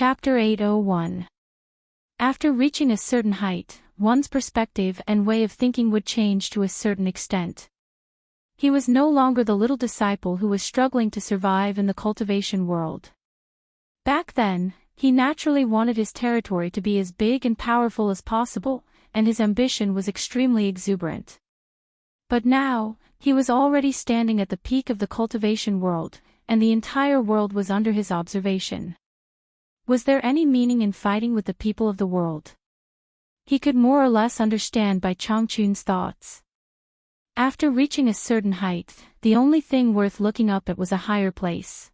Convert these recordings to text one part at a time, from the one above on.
Chapter 801. After reaching a certain height, one's perspective and way of thinking would change to a certain extent. He was no longer the little disciple who was struggling to survive in the cultivation world. Back then, he naturally wanted his territory to be as big and powerful as possible, and his ambition was extremely exuberant. But now, he was already standing at the peak of the cultivation world, and the entire world was under his observation. Was there any meaning in fighting with the people of the world? He could more or less understand by Changchun's thoughts. After reaching a certain height, the only thing worth looking up at was a higher place.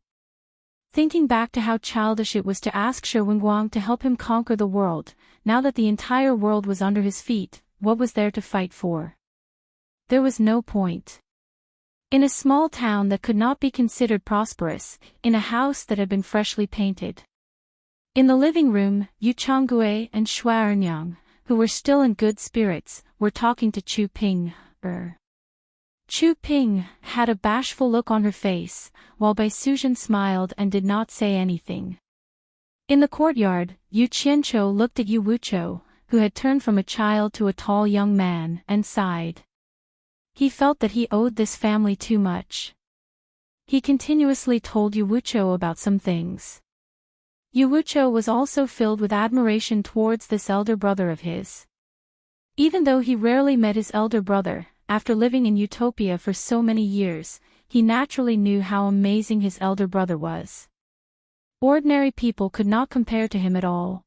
Thinking back to how childish it was to ask Shi Wenguang to help him conquer the world, now that the entire world was under his feet, what was there to fight for? There was no point. In a small town that could not be considered prosperous, in a house that had been freshly painted. In the living room, Yu Changgue and Shui Ernyang, who were still in good spirits, were talking to Chu Ping. Chu Ping had a bashful look on her face, while Bai Suzhen smiled and did not say anything. In the courtyard, Yu Qianqiu looked at Yu Wuqiu, who had turned from a child to a tall young man, and sighed. He felt that he owed this family too much. He continuously told Yu Wuqiu about some things. Yu Wuqiu was also filled with admiration towards this elder brother of his. Even though he rarely met his elder brother, after living in Utopia for so many years, he naturally knew how amazing his elder brother was. Ordinary people could not compare to him at all.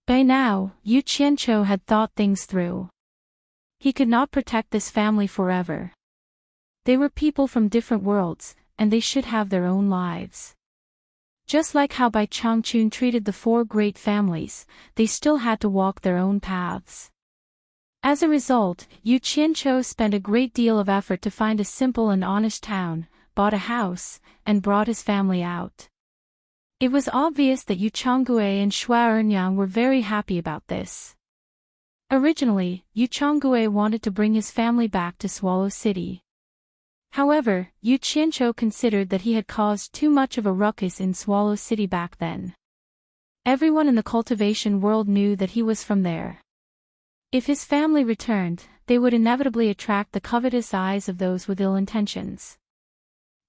By now, Yu Qianqiu had thought things through. He could not protect this family forever. They were people from different worlds, and they should have their own lives. Just like how Bai Changchun treated the four great families, they still had to walk their own paths. As a result, Yu Qianqiu spent a great deal of effort to find a simple and honest town, bought a house, and brought his family out. It was obvious that Yu Changgue and Shui Ernyang were very happy about this. Originally, Yu Changgue wanted to bring his family back to Swallow City. However, Yu Qianqiu considered that he had caused too much of a ruckus in Swallow City back then. Everyone in the cultivation world knew that he was from there. If his family returned, they would inevitably attract the covetous eyes of those with ill intentions.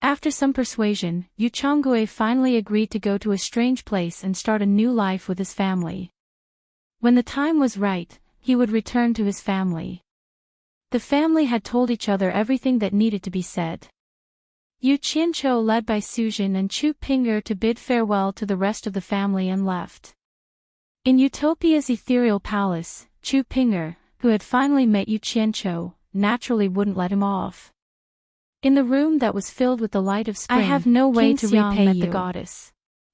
After some persuasion, Yu Changgue finally agreed to go to a strange place and start a new life with his family. When the time was right, he would return to his family. The family had told each other everything that needed to be said. Yu Qianqiu led Bai Suzhen and Chu Ping'er to bid farewell to the rest of the family and left. In Utopia's ethereal palace, Chu Ping'er, who had finally met Yu Qianqiu, naturally wouldn't let him off. In the room that was filled with the light of spring, I have no way King to Xiang repay met you. The goddess.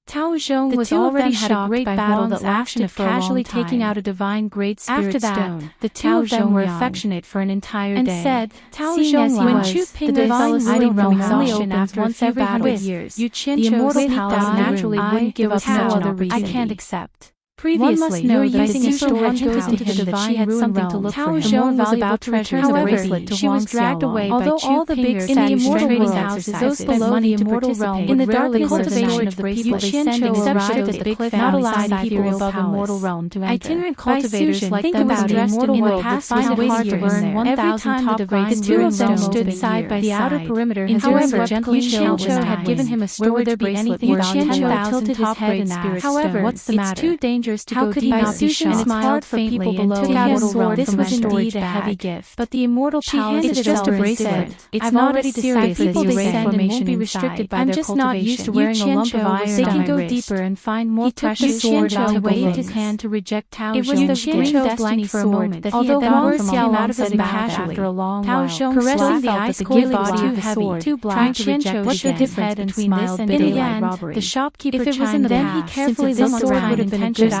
Tao Zhong The was two of already them had a shocked great by battle Huang's that action lasted of for a long casually taking time. out a divine great spirit After that, stone. the two Tao of them Zhong were Zhongyang affectionate for an entire and day. said, Tao seeing Zhong as he when was, Chu the Ping'er divine fell asleep realm from only exhaustion opens after once a few every battle 100 years, Yu the Qianqiu immortal with palace Tao naturally Zhong. wouldn't give There up was no such an other opportunity. I can't accept. Previously, One must know that using the his sister had had goes told into him the that divine she had ruin something realm. to look Tao for him. Zhong was More about to return the valuable bracelet to she was Huang dragged away Xiaolong. by Although Chu all the big Ping'er in the statues immortal trading world, houses those spent below money the to immortal participate realm in the would rarely darkness of the cultivate storage of the people people they they send send arrived except at the the big cliff not outside allowing the people ethereal above palace. immortal realm to enter. Itinerant Bai cultivators Suzhen like think them about was the dressed immortal in the world past would find it years hard to there. learn Every 1,000 time the divine the two of them ruin stood opened side by the side. outer perimeter In has doing been so, swept Yu clean. Qianqiu had given him a where would storage there be bracelet anything Yu valuable? Qianqiu tilted his top head grade and spirit asked, However, "What's the it's matter? too dangerous to How go could deeper." he not be shown? And It's hard for faintly people and below took the out immortal his sword realm from to this was enter. indeed a Bag. heavy gift. But the immortal She palace handed it itself over and bracelet. said, It's I've not already as serious decided as people the they send and information won't be inside. restricted by I'm their just not used to cultivation. wearing a lump of Yu iron Qianqiu on can my go wrist. deeper and find more He took the precious sword and and waved his things. hand to reject Tao It was Zhong's the gift. Qianqiu's Destiny blank for a sword moment that that he had although gotten Huang from came Huang out of his said mouth casually. after a long Tao while, Zhong caressing felt felt that that the the gift gift was was too too heavy, heavy, too black trying to to reject reject what's the again. difference Head and between this smiled and bitterly. daylight In the robbery. end, the shopkeeper If it was in chimed then in. he Since carefully it's this someone's sword around would have been a intention, good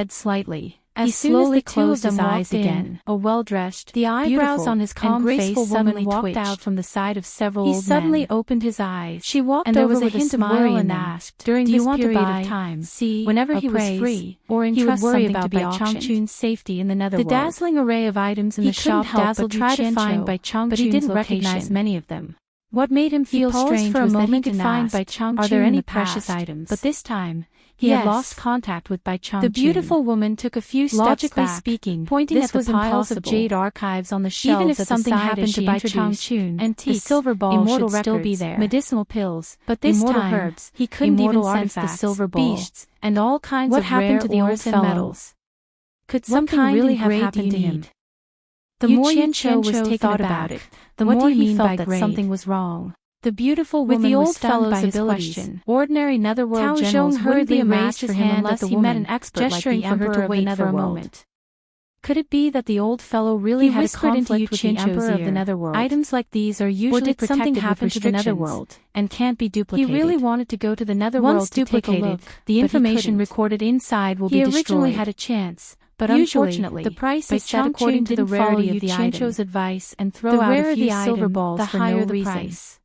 head slightly. As soon as the two of them walked in, a well-dressed, the eyebrows on his calm face suddenly walked out from the side of several old men. He suddenly opened his eyes. She walked and there was a hint of worry and asked, during this period of time, whenever he was free, or entrust something to be Changchun's safety in the netherworld. The dazzling array of items in the shop dazzled Yu Qianqiu, but he didn't recognize many of them. What made him feel strange was that he could find Bai Changchun are there any precious items? But this time, he had lost contact with Bai Changchun. The beautiful woman took a few steps back, pointing at the piles of jade archives on the shelves. Even if something happened to Bai Changchun, antiques, the silver ball should still be there. Medicinal pills, but this time, herbs, he couldn't even sense the silver ball, beasts, and all kinds of rare ores and metals. Could something really have happened to him? The more Yu Qianzhou was taken aback, the more he felt that something was wrong. The beautiful woman was stunned by his question. Ordinary netherworld generals hurriedly raised his hand unless he met an expert like the emperor to wait for a moment. Could it be that the old fellow really had a conflict with the emperor of the netherworld? Items like these are usually protected with restrictions and can't be duplicated. He really wanted to go to the netherworld to take a look. The information recorded inside will be destroyed. He originally had a chance, but unfortunately, the price is set according to the rarity of the item. Advice and throw out a few silver balls the higher the price.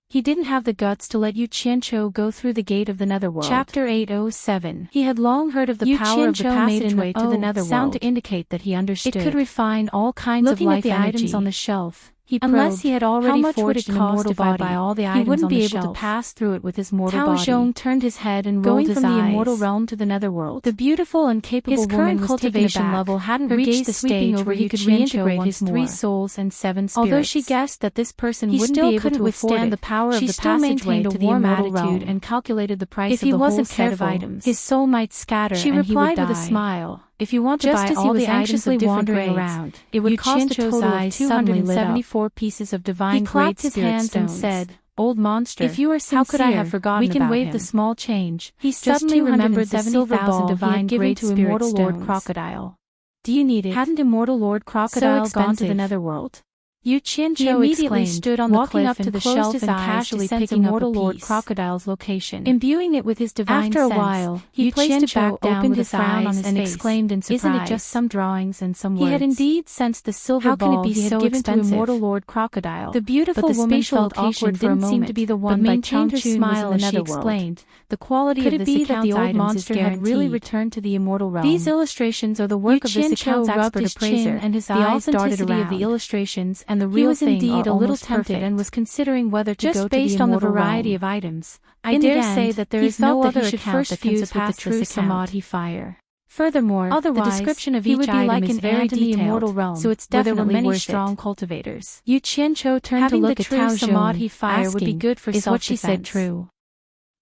He didn't have the guts to let Yu Qianzhou go through the gate of the netherworld. Chapter 807. He had long heard of the power of the passageway to the netherworld, sound to indicate that he understood. It could refine all kinds of life energy. Items on the shelf. Unless he had already forged an immortal body, by all the items he wouldn't be able to pass through it with his mortal body. Tao Zhong turned his head and rolled his eyes. Going from the immortal realm to the netherworld, the beautiful and capable woman was cultivation level hadn't reached the stage where he could reintegrate his 3 souls and 7 spirits. Although she guessed that this person wouldn't be able to withstand the power of the passageway to the immortal realm and calculated the price of the whole set of items. His soul might scatter and he would die. She replied with a smile. If you want to buy all the items of different grades, it would cost a total of 274 pieces of divine grade spirit stones. And said, "Old monster, if you are sincere, how could I have forgotten we can waive the small change." He suddenly remembered the silver ball divine he had given to immortal Lord Crocodile. Do you need it? Hadn't immortal Lord Crocodile gone to the netherworld? Yu Qianzhou immediately stood on the cliff up to the shelf and casually picking immortal Lord Crocodile's location. Imbuing it with his divine sense, after a while, he placed it back down with a frown on his face, exclaimed in surprise, "Isn't it just some drawings and some words?" He had indeed sensed the silver ball he had given to immortal Lord Crocodile. The beautiful woman felt awkward for a moment, didn't seem to be the one, but maintained her smile as she explained, "The quality of this account's items is guaranteed." Had really returned to the immortal realm. These illustrations are the work of this account's expert appraiser, and his eyes darted around. The illustrations and the real thing he was indeed a little tempted and was considering whether to go to the immortal realm. Just based on the variety of items, I dare say that there is no other account that can surpass the true samadhi fire. Furthermore, the description of each item is very detailed, so it's definitely many strong cultivators. Yu Qianzhou turned to look at Tao Samadhi fire would be good for self-defense. Is what she said true?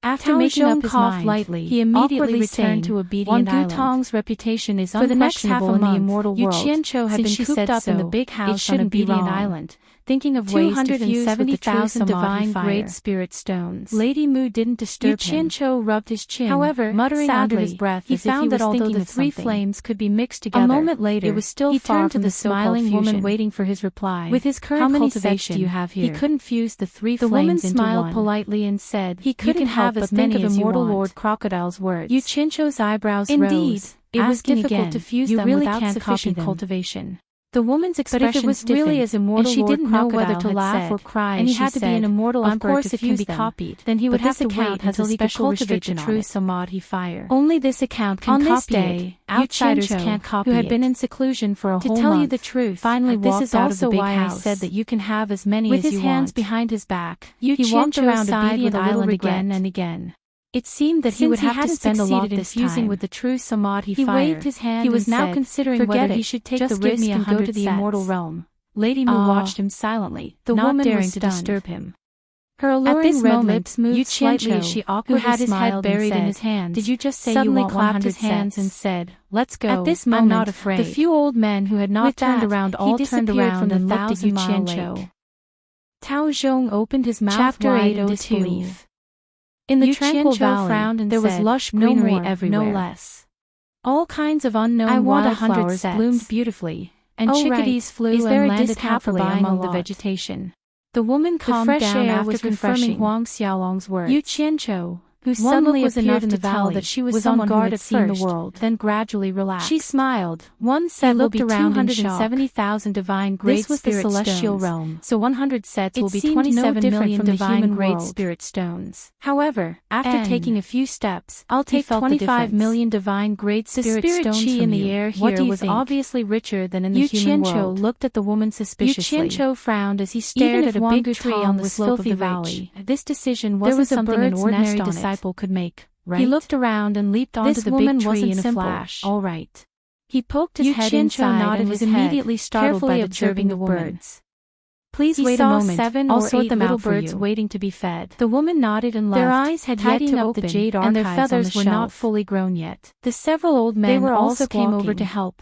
After making up his mind, lightly, he immediately returned to obedient island. Wang Gutong's reputation is unquestionable in the immortal world. Yu Qianzhou had been cooped up in the big house on obedient island, thinking of ways to fuse with the true divine great spirit stones. Lady Mu didn't disturb him. Yu Qianzhou rubbed his chin. However, muttering under his breath, he found that although the 3 flames could be mixed together, a moment later, it was still far from the smiling woman waiting for his reply. With his current cultivation, do you have here? He couldn't fuse the 3 flames into one. The woman smiled politely and said, "He couldn't help but think of immortal Lord Crocodile's words." Yu Qianzhou's eyebrows rose. Indeed, it was difficult to fuse them without sufficient cultivation. The woman's expression was really as immortal Lord Crocodile had said, and she didn't know whether to laugh or cry, and he had to be an immortal emperor to fuse them. Copied. Then he would have to wait until he could cultivate the true samadhi fire. Only this account can copy it. Outsiders can't copy it. Who had been in seclusion for a whole month. To tell you the truth, finally walked out of the big house. I said that you can have as many as you want. With his hands behind his back, he walked around obedient island again and again. It seemed that he would have to spend a lot this time with the true samadhi fire. He waved his hand. He was now considering whether he should take the risk and go to the immortal realm. Lady Mu watched him silently, not daring to disturb him. Her alluring red lips moved slightly as she awkwardly smiled and said, who had his head buried in his hands, "Did you just say you want 100 his hands and said, 'Let's go.'" At this moment, I'm not afraid. The few old men who had not turned around all turned around and looked at Yu Qianzhou. Tao Zhong opened his mouth wide in disbelief. In the tranquil valley, there was lush greenery everywhere. No less. All kinds of unknown wildflowers bloomed beautifully, and chickadees flew and landed happily among the vegetation. The woman calmed down after confirming Huang Xiaolong's words. Yu Qianzhou, who suddenly appeared in the valley that she was on guard at first, then gradually relaxed. She smiled. One set will be 270,000 divine great spirit celestial realm, so 100 sets will be 27 million divine great spirit stones. However, after taking a few steps, I'll take 25 million divine great spirit stones chi in the air here was obviously richer than in the human world. Yu Qianzhou looked at the woman suspiciously. Yu Qianzhou frowned as he stared at a big tree on the slope of the valley. This decision wasn't something an ordinary disciple could make, right? He looked around and leaped onto the big tree in a flash. All right. He poked his head inside and was immediately startled by observing the birds. Please wait a moment, I'll sort them out for you. Waiting to be fed. The woman nodded and left. Their eyes had yet to open, and their feathers were not fully grown yet. The several old men also came over to help,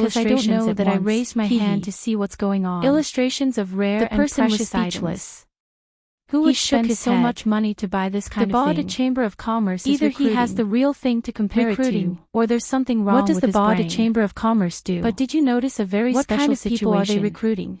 because I don't know that I once. raised my hand to see what's going on. Illustrations of rare The and person was precious speechless. items. Who would shook spend his so head. much money to buy this kind The of thing? Baudet Chamber of Commerce is Either he has recruiting. the real thing to compare it to, or there's something wrong What does with the his Baudet brain. Chamber of Commerce do? But did you notice a very What special kind of people are they situation? recruiting?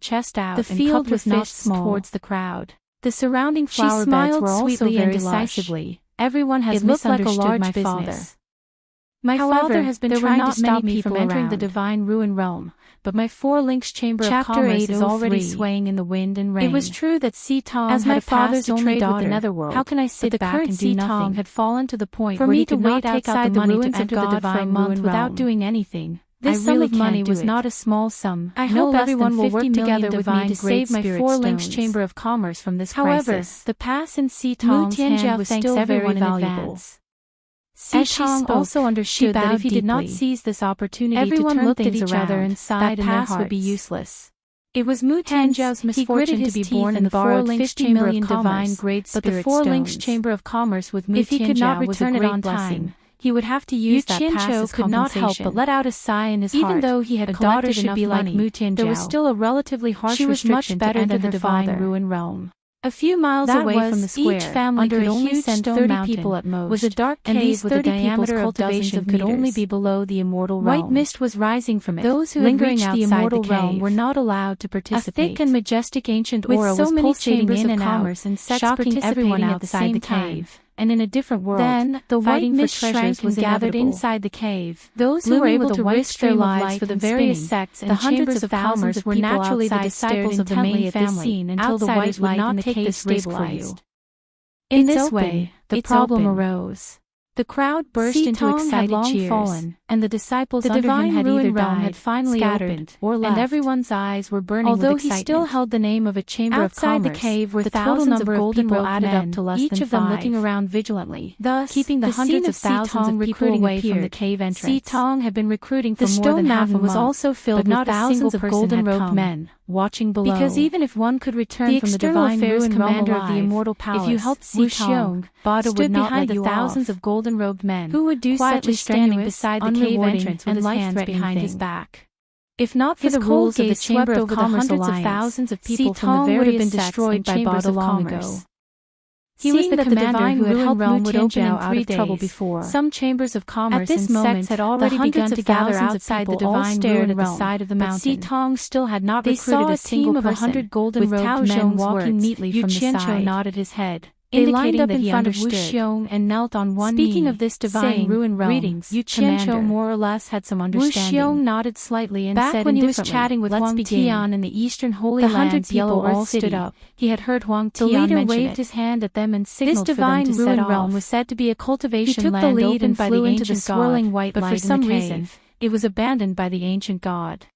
chest out The and field cupped was her not fists small. towards the crowd. The surrounding flower beds smiled were also sweetly very and lush. decisively. Everyone has It looked like a misunderstood large my business. father. My However, father has been there were trying to not stop many me from people entering the around. divine ruin realm, but my 4-links chamber of Chapter commerce is 803. already swaying in the wind and rain. It was true that Si Tong As had my a past father's to only trade with daughter, the netherworld. how can I sit but the back current and do Si nothing? Tong Had fallen to the point For where me he to could not wait take out outside the money ruins to of enter the God for a divine month ruin without realm. doing anything. This I sum really of money can't do was it. not a small sum. I No hope everyone will 50 work million together with me divine to save my great 4-links stones. chamber of commerce from this However, crisis. the pass in Si Mu Tong's hand Tianjia was thanks still very everyone in valuable. advance. As she also understood that if he did not seize this opportunity to turn things around, that pass would be useless. It was Mu Tianzhao's misfortune to be born in the borrowed 50 million divine grade spirit stones. But the four-linked chamber of commerce with Mu Tianzhao was a great blessing. He would have to use that pass as compensation. Could not help but let out a sigh in his heart. Even though he had collected enough money, there was still a relatively harsh restriction to enter the divine ruin realm. A few miles away from the square, each family could only send 30 people at most, was a dark cave with a diameter of dozens of meters. Could only be below the immortal realm. White mist was rising from it. Those who had reached the immortal realm were not allowed to participate. A thick and majestic ancient aura was pulsating in and out, shocking everyone outside the cave. And in a different world, then the white mist shrank and gathered inside the cave. Those who were able to risk their lives for the various sects and chambers of commerce were naturally the disciples of the main family, until the white light in the cave stabilized. In this way, the problem arose. The crowd burst into excited cheers, and the disciples under him had either died, finally opened, or left, and everyone's eyes were burning with excitement. Although he still held the name of a chamber of commerce, outside the cave were thousands of golden people added up to less than 5, each of them looking around vigilantly, thus keeping the hundreds of thousands of people away from the cave entrance. Si Tong had been recruiting for more than half a month, was also filled with thousands of golden-robed men watching below. Because even if one could return from the divine ruin commander of the immortal palace, if you helped Si Tong, Bada would not let the thousands of golden-robed men who would do quietly standing beside the cave entrance with his hands behind his back. If not for the rules of the Chamber of Commerce Alliance, thousands of people from the various sects and chambers of commerce. He was the commander who had helped Mu Tianzhao out of trouble before. Some chambers of commerce and sects had already begun to gather outside the divine ruin at the side of the mountain. But Si Tong still had not recruited a single person. With 100 golden-robed men walking neatly from the side. Yu Qianqiu nodded his head. They lined up in front of Wu Xiong and knelt on one knee. Speaking of this divine ruin realm, greetings, Yu Qianqiu more or less had some understanding. Wu Xiong nodded slightly and said when he was chatting with Huang Tian in the Eastern Holy Lands, Yellow Earth stood up. He had heard Huang Tian mention it. The leader waved his hand at them and signaled for them to set off. This divine ruin realm was said to be a cultivation land opened by the ancient swirling white light in the cave. But for some reason, it was abandoned by the ancient god.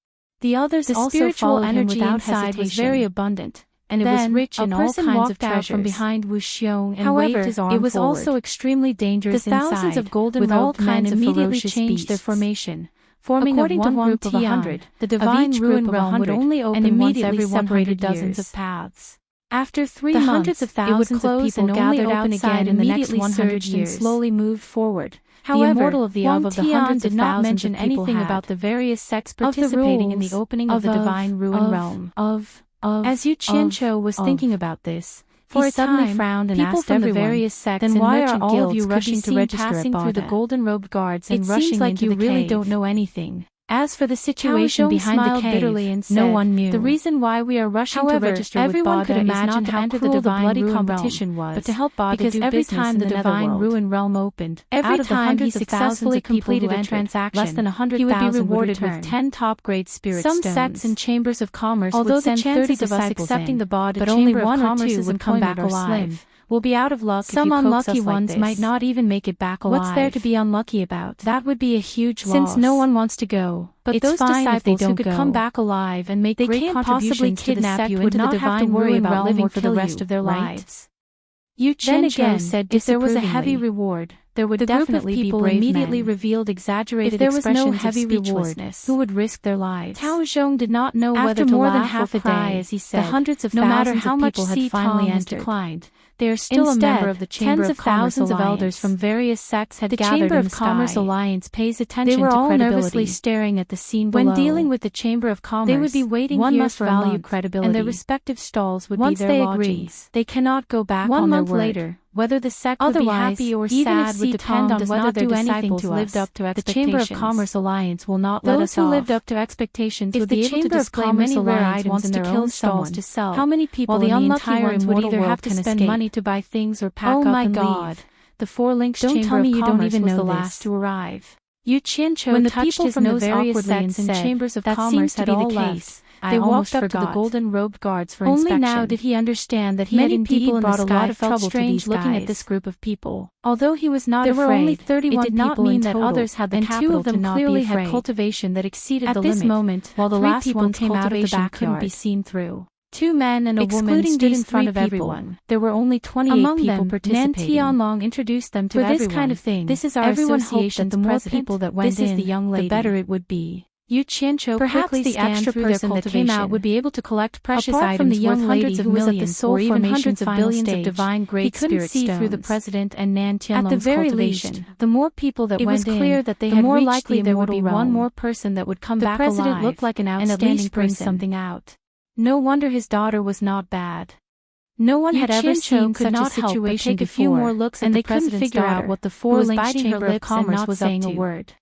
The others also followed him without hesitation. Was very abundant. And it was rich in all kinds of treasures. From behind Wu Xiong and waved his arm forward. It was also extremely dangerous inside. The thousands of golden-robed men immediately changed their formation, forming of one group of 100. The divine ruin realm would only open once every 100 dozens of paths. After 3 months, hundreds of thousands of people gathered outside in the next 100 years and slowly moved forward. However, the immortal of the hundreds did not mention anything about the various sects participating in the opening of the divine ruin realm. As Yu Qianqiu was thinking about this, he suddenly frowned and asked everyone, the various sects then why are all of you rushing to register passing through the golden-robed guards and rushing into the cave? It seems like you really don't know anything. As for the situation behind the cave, bitterly and said, no one knew. The reason why we are rushing to register with Bada is not to enter the divine ruin competition was, but to help Bada because every time the divine ruin realm opened, every time he successfully completed a transaction, less than 100,000 he would be rewarded with 10 top-grade spirit stones. Some sects and chambers of commerce would send 30 of us accepting the Bada but only one or two would come back alive. We'll be out of luck. Some unlucky ones might not even make it back alive. What's there to be unlucky about? That would be a huge loss. Since no one wants to go. But those disciples who could come back alive and make great contributions to the sect would not have to worry about living for the rest of their lives. Yu Qianqiu said if there was a heavy reward, there would definitely be brave immediately men. Revealed exaggerated if there was no heavy reward, who would risk their lives. Tao Zhong did not know whether to more than half a day, as he said, the hundreds of thousands of people had finally declined. They are still a member of the Chamber of Commerce Alliance. Thousands of elders from various sects had gathered in the sky. The Chamber of Commerce Alliance pays attention to credibility. They were all nervously staring at the scene below. When dealing with the Chamber of Commerce, they would be waiting here for value credibility, and their respective stalls would be their lodgings. They cannot go back on their word. 1 month later, whether the sect would be happy or sad would depend on whether their disciples lived up to expectations. The Chamber of Commerce Alliance will not let us off. Those who lived up to expectations would be able to display many rare items in their own stalls to sell. How many people in the unlucky ones would either have to spend money to buy things or pack up and leave? The 4 Links Chamber of Commerce was the last to arrive. Yu Qianqiu touched his nose awkwardly and said, chambers of commerce had all left. They walked up to the golden-robed guards for inspection. Only now did he understand that he had indeed brought a lot of trouble to these guys. Looking at this group of people. Although he was not afraid, there were only 31 it did not mean that others had the capital to not be afraid. And 2 of them clearly had cultivation that exceeded the limit. At this moment, while the last one came out of the backyard, couldn't be seen through. 2 men and a woman stood in front of everyone. There were only 28 people participating. Nan Tianlong introduced them to everyone. For this kind of thing, this is our association. The more people that went in, the better it would be. Yu Qianqiu quickly the extra person that came out would be able to collect precious items from the young lady who was at the soul or even hundreds of billions of divine great spirit stones. He couldn't see through the president and Nan Tianlong's cultivation. At the very least, the more people that went in, it was clear that they had more likely there would be one more person that would come back alive. The president looked like an outstanding person. Something out. No wonder his daughter was not bad. No one had ever seen such a situation before, a few more looks and they couldn't figure out what the four-linked chamber of commerce was saying a word.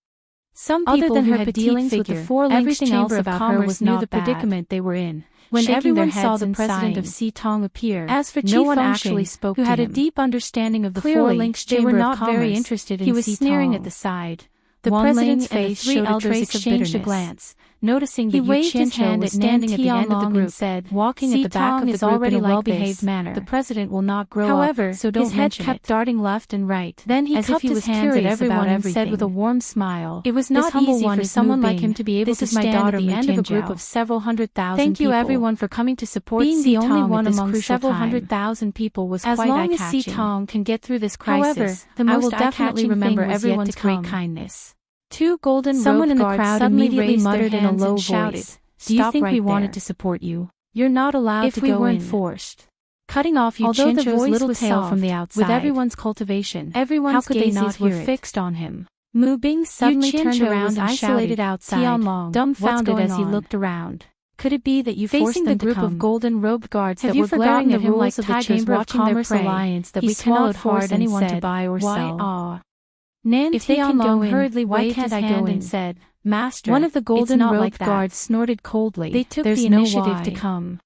Some people who had dealings with the four-linked chamber of commerce knew the predicament they were in. When everyone saw the president of Xitong appear, as for no one actually spoke to him, who had a deep understanding of the four-linked chamber of commerce, not very interested in Xitong. He was sneering at the side. The president's face showed a trace of bitterness. A glance. Noticing that Yu Qianqiu was standing at the end of the group, said, walking at the back of the group in a well-behaved manner. The president will not grow up, so don't mention it. His head kept darting left and right. Then he cupped his hands at everyone and said with a warm smile, it was not easy for someone like him to be able to stand at the end of a group of several hundred thousand people. Thank you everyone for coming to support Xitong. Being the only one among several hundred thousand people was quite eye-catching. As long as Xitong can get through this crisis, I will definitely remember everyone's great kindness. 2 golden-robed in the crowd immediately muttered in a low voice, do you think we wanted to support you? You're not allowed to go in. If we weren't forced. Cutting off Yu Qianqiu's little tail from the outside. With everyone's cultivation, everyone's gazes were fixed on him. Mu Bing suddenly turned around and shouted outside, dumbfounded as he looked around. Could it be that you forced them to come? Facing the group of golden-robed guards that were glaring at him like the Chamber of Commerce Alliance that we cannot force anyone to buy or sell? Nan Tianlong hurriedly waved his hand and said, Master, one of the golden-robed guards snorted coldly. They took the initiative to come.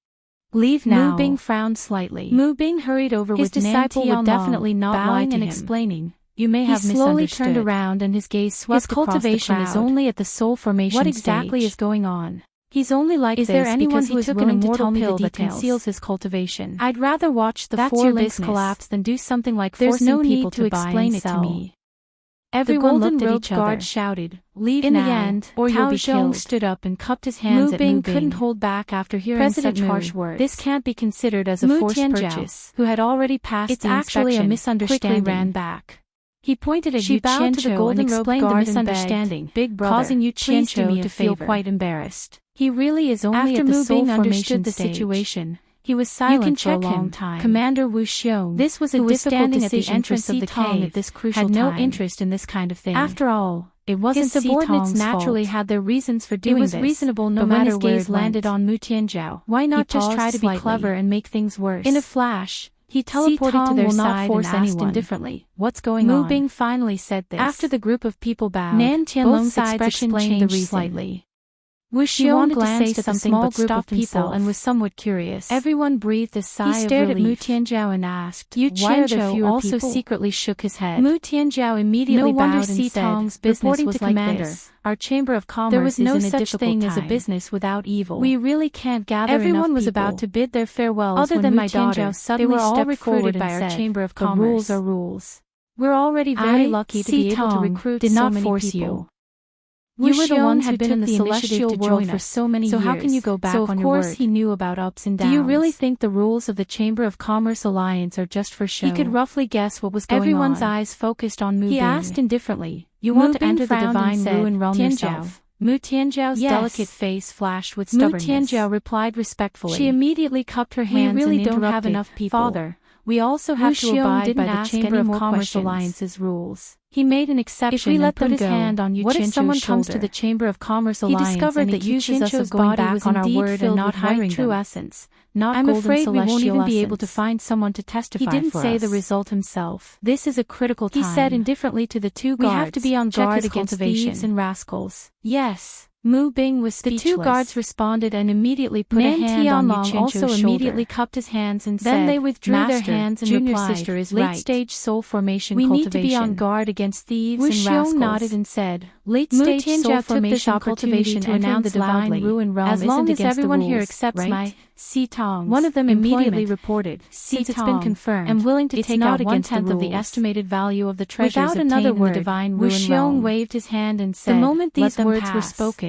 Leave now. Mu Bing frowned slightly. Mu Bing hurried over with Nan Tianlong, would definitely not bowing and explaining. You may have misunderstood. He slowly turned around and his gaze swept across the crowd. His cultivation is only at the soul formation stage. What exactly is going on? He's only like this because he took an immortal pill that conceals his cultivation. I'd rather watch the four links collapse than do something like forcing people to explain it to me. Everyone looked at each other. Guard shouted, leave in now, the end, or you'll be killed. Stood up and cupped his hands at Mu Bing. Couldn't hold back after hearing such harsh words. This can't be considered as a forced purchase, who had already passed the inspection, actually a misunderstanding, quickly ran back. He pointed at Yu Qianqiu and explained the misunderstanding, big brother, causing Yu Qianqiu to feel quite embarrassed. He really is only after at the soul formation the situation. He was silent for a long time. Commander Wu Xiong, this was a difficult decision at the entrance of the cave, at this crucial had no interest in this kind of thing. After all, it wasn't his subordinates naturally had their reasons for doing this. It was reasonable no matter where it landed on Mu Tianjiao. Why not just try to be clever and make things worse? In a flash, he teleported to their side and asked indifferently, what's going on? Mu Bing finally said this. After the group of people bowed, Nan Tianlong's expression changed slightly. Wu Xiong glanced at the small group of people and was somewhat curious. Everyone breathed a sigh of relief. He stared at Mu Tianjiao and asked, Yu Qianqiu also secretly shook his head. Mu Tianjiao immediately bowed and said, reporting to Commander, our Chamber of Commerce is in a difficult thing as a business without evil. We really can't gather enough people. Everyone was about to bid their farewells other than my daughter. They were all recruited by our Chamber of Commerce. The rules are rules. We're already very lucky to be able to recruit so many people. You were the one who had been in the celestial world for so many years. So how can you go back on your word? So of course he knew about ups and downs. Do you really think the rules of the Chamber of Commerce Alliance are just for show? He could roughly guess what was going on. Everyone's eyes focused on Mu Bing. He asked indifferently, you want to enter the divine ruin realm yourself? Mu Tianjiao's delicate face flashed with stubbornness. Mu Tianjiao replied respectfully. She immediately cupped her hands and interrupted. We really don't have enough people. Father, we also have to abide by the Chamber of Commerce Alliance's rules. He made an exception. If we let them go, what if someone comes to the Chamber of Commerce Alliance and discovered that accuses us of going back on our word and not hiring true essence, not I'm afraid we won't even be able to find someone to testify for us. He didn't say the result himself. This is a critical time. He said indifferently to the 2 guards, we have to be on guard against thieves and rascals. Yes. Mu Bing was speechless. The 2 guards responded and immediately put a hand on Yu Qianqiu's shoulder. Also immediately cupped his hands and said, then they withdrew their hands and junior replied, sister is late-stage soul formation cultivation. We need to be on guard against thieves and rascals. Wu Xiong nodded and said, late-stage soul formation cultivation to announce the divine ruin realm as long as everyone here accepts my Xitong. One of them immediately reported, since it's been confirmed, I'm willing to take out 1/10 of the estimated value of the treasures obtained in the divine ruin realm. Wu Xiong waved his hand and said, the moment these words were spoken,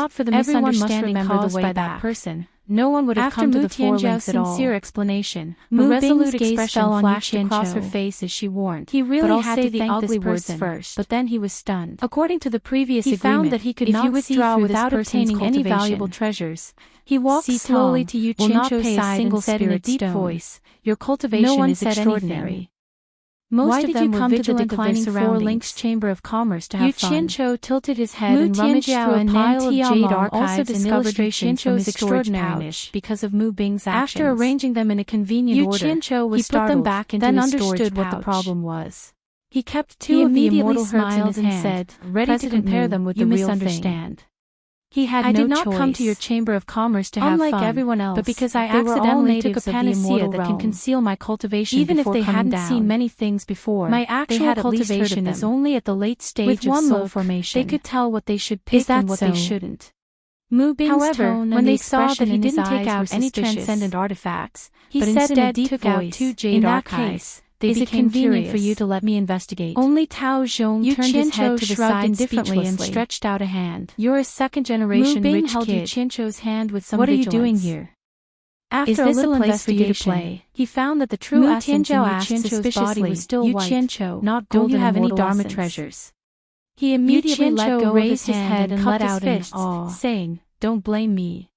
not for the misunderstanding caused by that person, no one would have come to the forelinks at all. After sincere explanation, a resolute expression flashed across her face as she warned. He really had to thank the words first, but then he was stunned. According to the previous agreement, found that he could not withdraw without obtaining any valuable treasures. He walked slowly to Yu Chincho's side and said in a deep voice, "Your cultivation is extraordinary. Most of them were vigilant of their surroundings. Chamber of Commerce to have fun." Yu Chincho tilted his head and rummaged through a pile of jade archives and illustrations from his extraordinariness because of Mu Bing's actions. After arranging them in a convenient order, he put them back into his storage pouch. Then understood what the problem was. He kept two of the immortal herbs in his hand, said, ready to compare them with the real thing. He had no choice. I did not come to your chamber of commerce to have fun, unlike everyone else, but because I accidentally took a panacea that can conceal my cultivation even if they hadn't seen many things before. My actual cultivation is only at the late stage of soul formation. They could tell what they should pick and what they shouldn't. Mu Bing's tone when they saw that he didn't take out any transcendent artifacts, he said in a deep voice, 2 jade archives. Is it convenient for you to let me investigate? Only Tao Zhong turned his head to the side indifferently and stretched out a hand. You're a second-generation rich held kid. Yu Qianzhou's hand with some vigilance. What are you doing here? After a little investigation, he found that the true essence in Yu Qianzhou's body was still white, not golden. Don't you have any Dharma treasures? He immediately let go of his head and let out an awe, saying, don't blame me.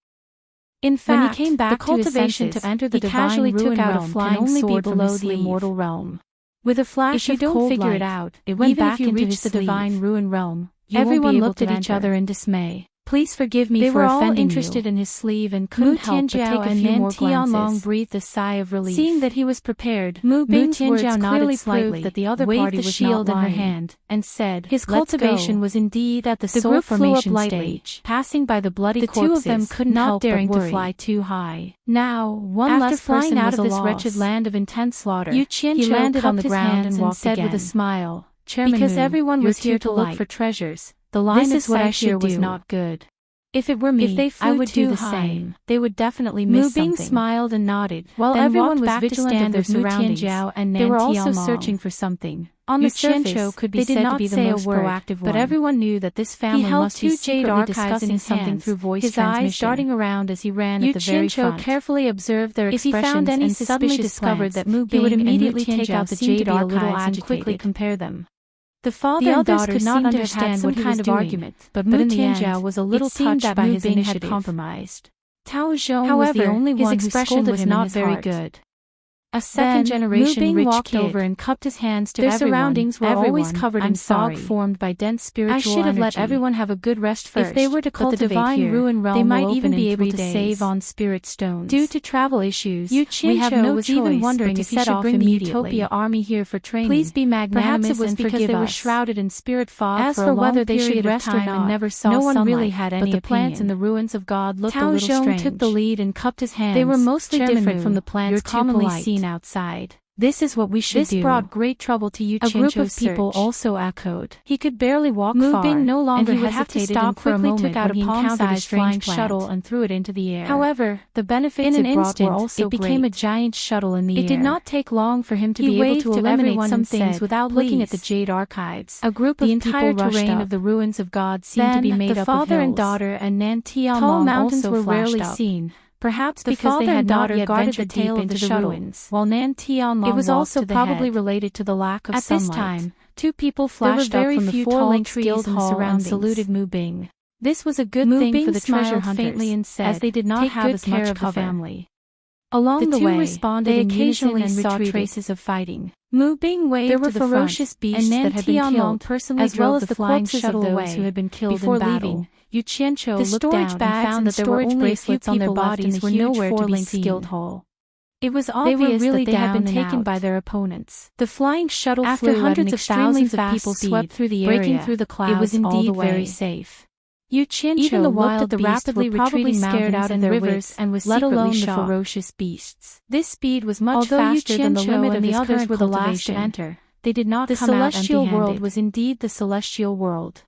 In fact, when he came back the cultivation to enter the divine ruin realm can only be below the immortal realm. With a flash of cold light, if you don't figure it out, it went back into the divine ruin realm. Everyone looked at each other in dismay. Please forgive me for offending you. They were all interested in his sleeve and couldn't help but take a few more glances. Breathed a sigh of relief. Seeing that he was prepared, Mu Bing's words clearly proved that the other party was shield in her hand, and said, his cultivation was indeed at the soul formation stage, passing by the bloody corpses. The two of them couldn't help daring to fly too high. Now, one less person out of this wretched land of intense slaughter, he landed on the ground and said with a smile, because everyone was here to look for treasures. The line of sight here was not good. If it were me, I would do the same. They would definitely miss something. Mu Bing smiled and nodded, while everyone was vigilant of their surroundings. They were also searching for something. On the surface, could be said to be the most proactive one, but everyone knew that this family must be secretly discussing something through voice transmission. His eyes darting around as he ran at the very front. Carefully observed their expressions. If he found any suddenly discovered that Mu Bing would immediately take out the jade archives and quickly compare them. The father and daughter could not understand what kind of argument, but in the end, was a little touched by his initiative. Had compromised. Tao Zhong was the only one whose expression was not very good. A second-generation rich walked over and cupped his hands to everyone. Their surroundings were always covered in fog formed by dense spiritual energy. I should have let everyone have a good rest first. If they were to cultivate the divine ruin realm, they might even be able to save on spirit stones. Due to travel issues, we have no choice even wondering if he should bring the Utopia army here for training. Please be magnanimous and forgive us. Perhaps it was because they were shrouded in spirit fog. As for whether they should rest or not, never saw no one really had any opinion. But the plants in the ruins of God looked a little strange. Tao Zhong took the lead and cupped his hands. They were mostly different from the plants commonly seen outside. This is what we should do. This brought great trouble to Yu Qianzhou's. A group of people also echoed. He could barely walk far, Mu Bing no longer and he would have to stop for a moment took out when he encountered a flying shuttle and threw it into the air. However, the benefits it brought were also great. It became a giant shuttle in the air. It did not take long for him to be able to eliminate some things without looking at the jade archives. A group of people rushed up. The entire terrain of the ruins of God seemed to be made up of hills. The father and daughter and Nan Tianmong tall mountains were rarely seen. Perhaps because they had not yet guarded the tail into the ruins, while Nan Tianmong it was also probably related to the lack of sunlight. At this time, two people flashed up from the four-linked trees in the surroundings and saluted Mu Bing. This was a good thing for the treasure hunters, faintly and said, as they did not have as much cover. Family. Along the way, they occasionally saw traces of fighting. Mu Bing waved there were to the ferocious beasts that had been killed, personally as well as the flying shuttle of those who had been killed before in battle. Leaving, Yu Qianzhou looked down and found that there were only a few people on their bodies were nowhere to be seen. Guild hall. It was obvious that they had been taken by their opponents. The flying shuttle flew hundreds of thousands of people swept through the area, breaking through the clouds. It was indeed very safe. Yu Qianzhou looked at the rapidly retreating scared out of their rivers and was let alone the ferocious beasts. This speed was much faster than the limit of the others were the last to enter. They did not come out empty-handed. The celestial world was indeed the celestial world.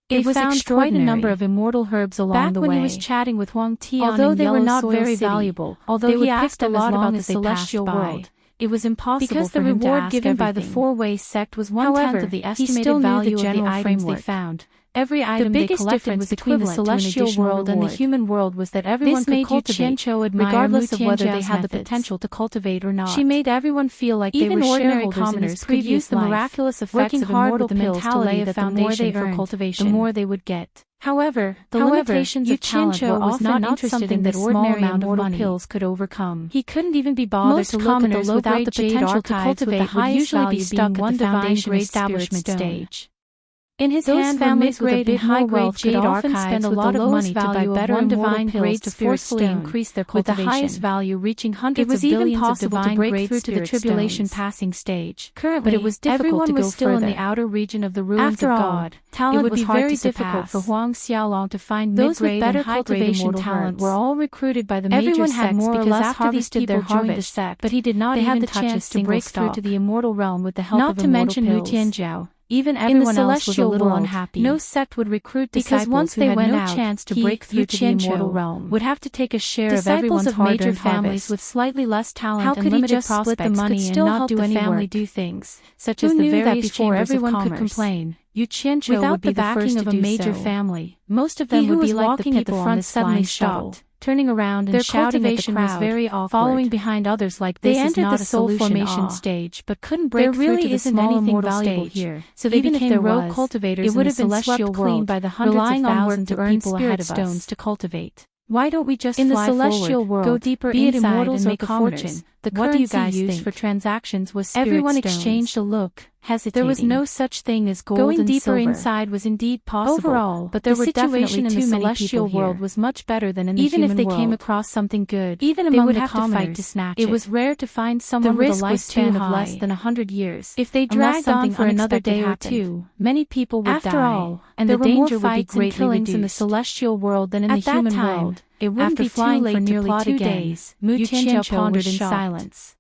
It was found quite a number of immortal herbs along the way. Back when he was chatting with Huang Tian although they were not very valuable, although he asked a lot about the celestial world. It was impossible because the reward given by the four-way sect was 1/10 of the estimated value of the items they found. Every item they collected was between the celestial world and the human world was that everyone could cultivate, regardless of whether they had the potential to cultivate or not. She made everyone feel like even they were ordinary commoners could use the miraculous effects of immortal pills to lay a foundation for cultivation, the more they would get. However, the limitations of talent were often not something that ordinary immortal pills could overcome. He couldn't even be bothered to look at the low without the potential to cultivate would usually be stuck at the foundation establishment stage. In his hand, families with a big high-grade jade often spend a lot of money to buy better divine grade to forcefully increase their cultivation, with the highest value reaching hundreds of billions of divine grade through to the tribulation passing stage. Currently, but it was difficult to go still further. In the outer region of the ruins of God, talent it would be very difficult for Huang Xiaolong to find those with better cultivation talent were all recruited by the major sects because after these people joined the sect, but he did not even the chance to break through to the immortal realm with the help of immortal pills. Not to mention Wu Tianzhao. Even everyone else was a little unhappy. No sect would recruit disciples because once they went out, chance to break through to the immortal realm would have to take a share of everyone's major families with slightly less talent and limited prospects split the money and not do any family do things, such as the various chambers of commerce. Could complain. Yu Qianqiu would be the backing of a major family. Most of them would be like the people on this suddenly stopped, turning around and shouting at the crowd, was very awkward. Following behind others like this is not a soul formation stage, but couldn't break through to the small immortal stage here. So they became the rogue cultivators. It would have been swept clean by the hundreds of thousands of people ahead of stones to cultivate. Why don't we just fly celestial world, go deeper inside and make a fortune? The currency used for transactions was spirit Everyone stones. Exchanged a look, hesitating. There was no such thing as gold Going and deeper silver. Inside was indeed possible. Overall, but there were definitely in the celestial world was much better than in the human world. Even if they came across something good, even among the commoners, to fight to snatch it was rare to find someone with a lifespan of less than 100 years. If they dragged on for another day or two, many people would die. After all, and the danger would be greatly reduced in the celestial world than in the human world. It wouldn't be flying for nearly 2 days. Yu Qianqiu pondered in silence.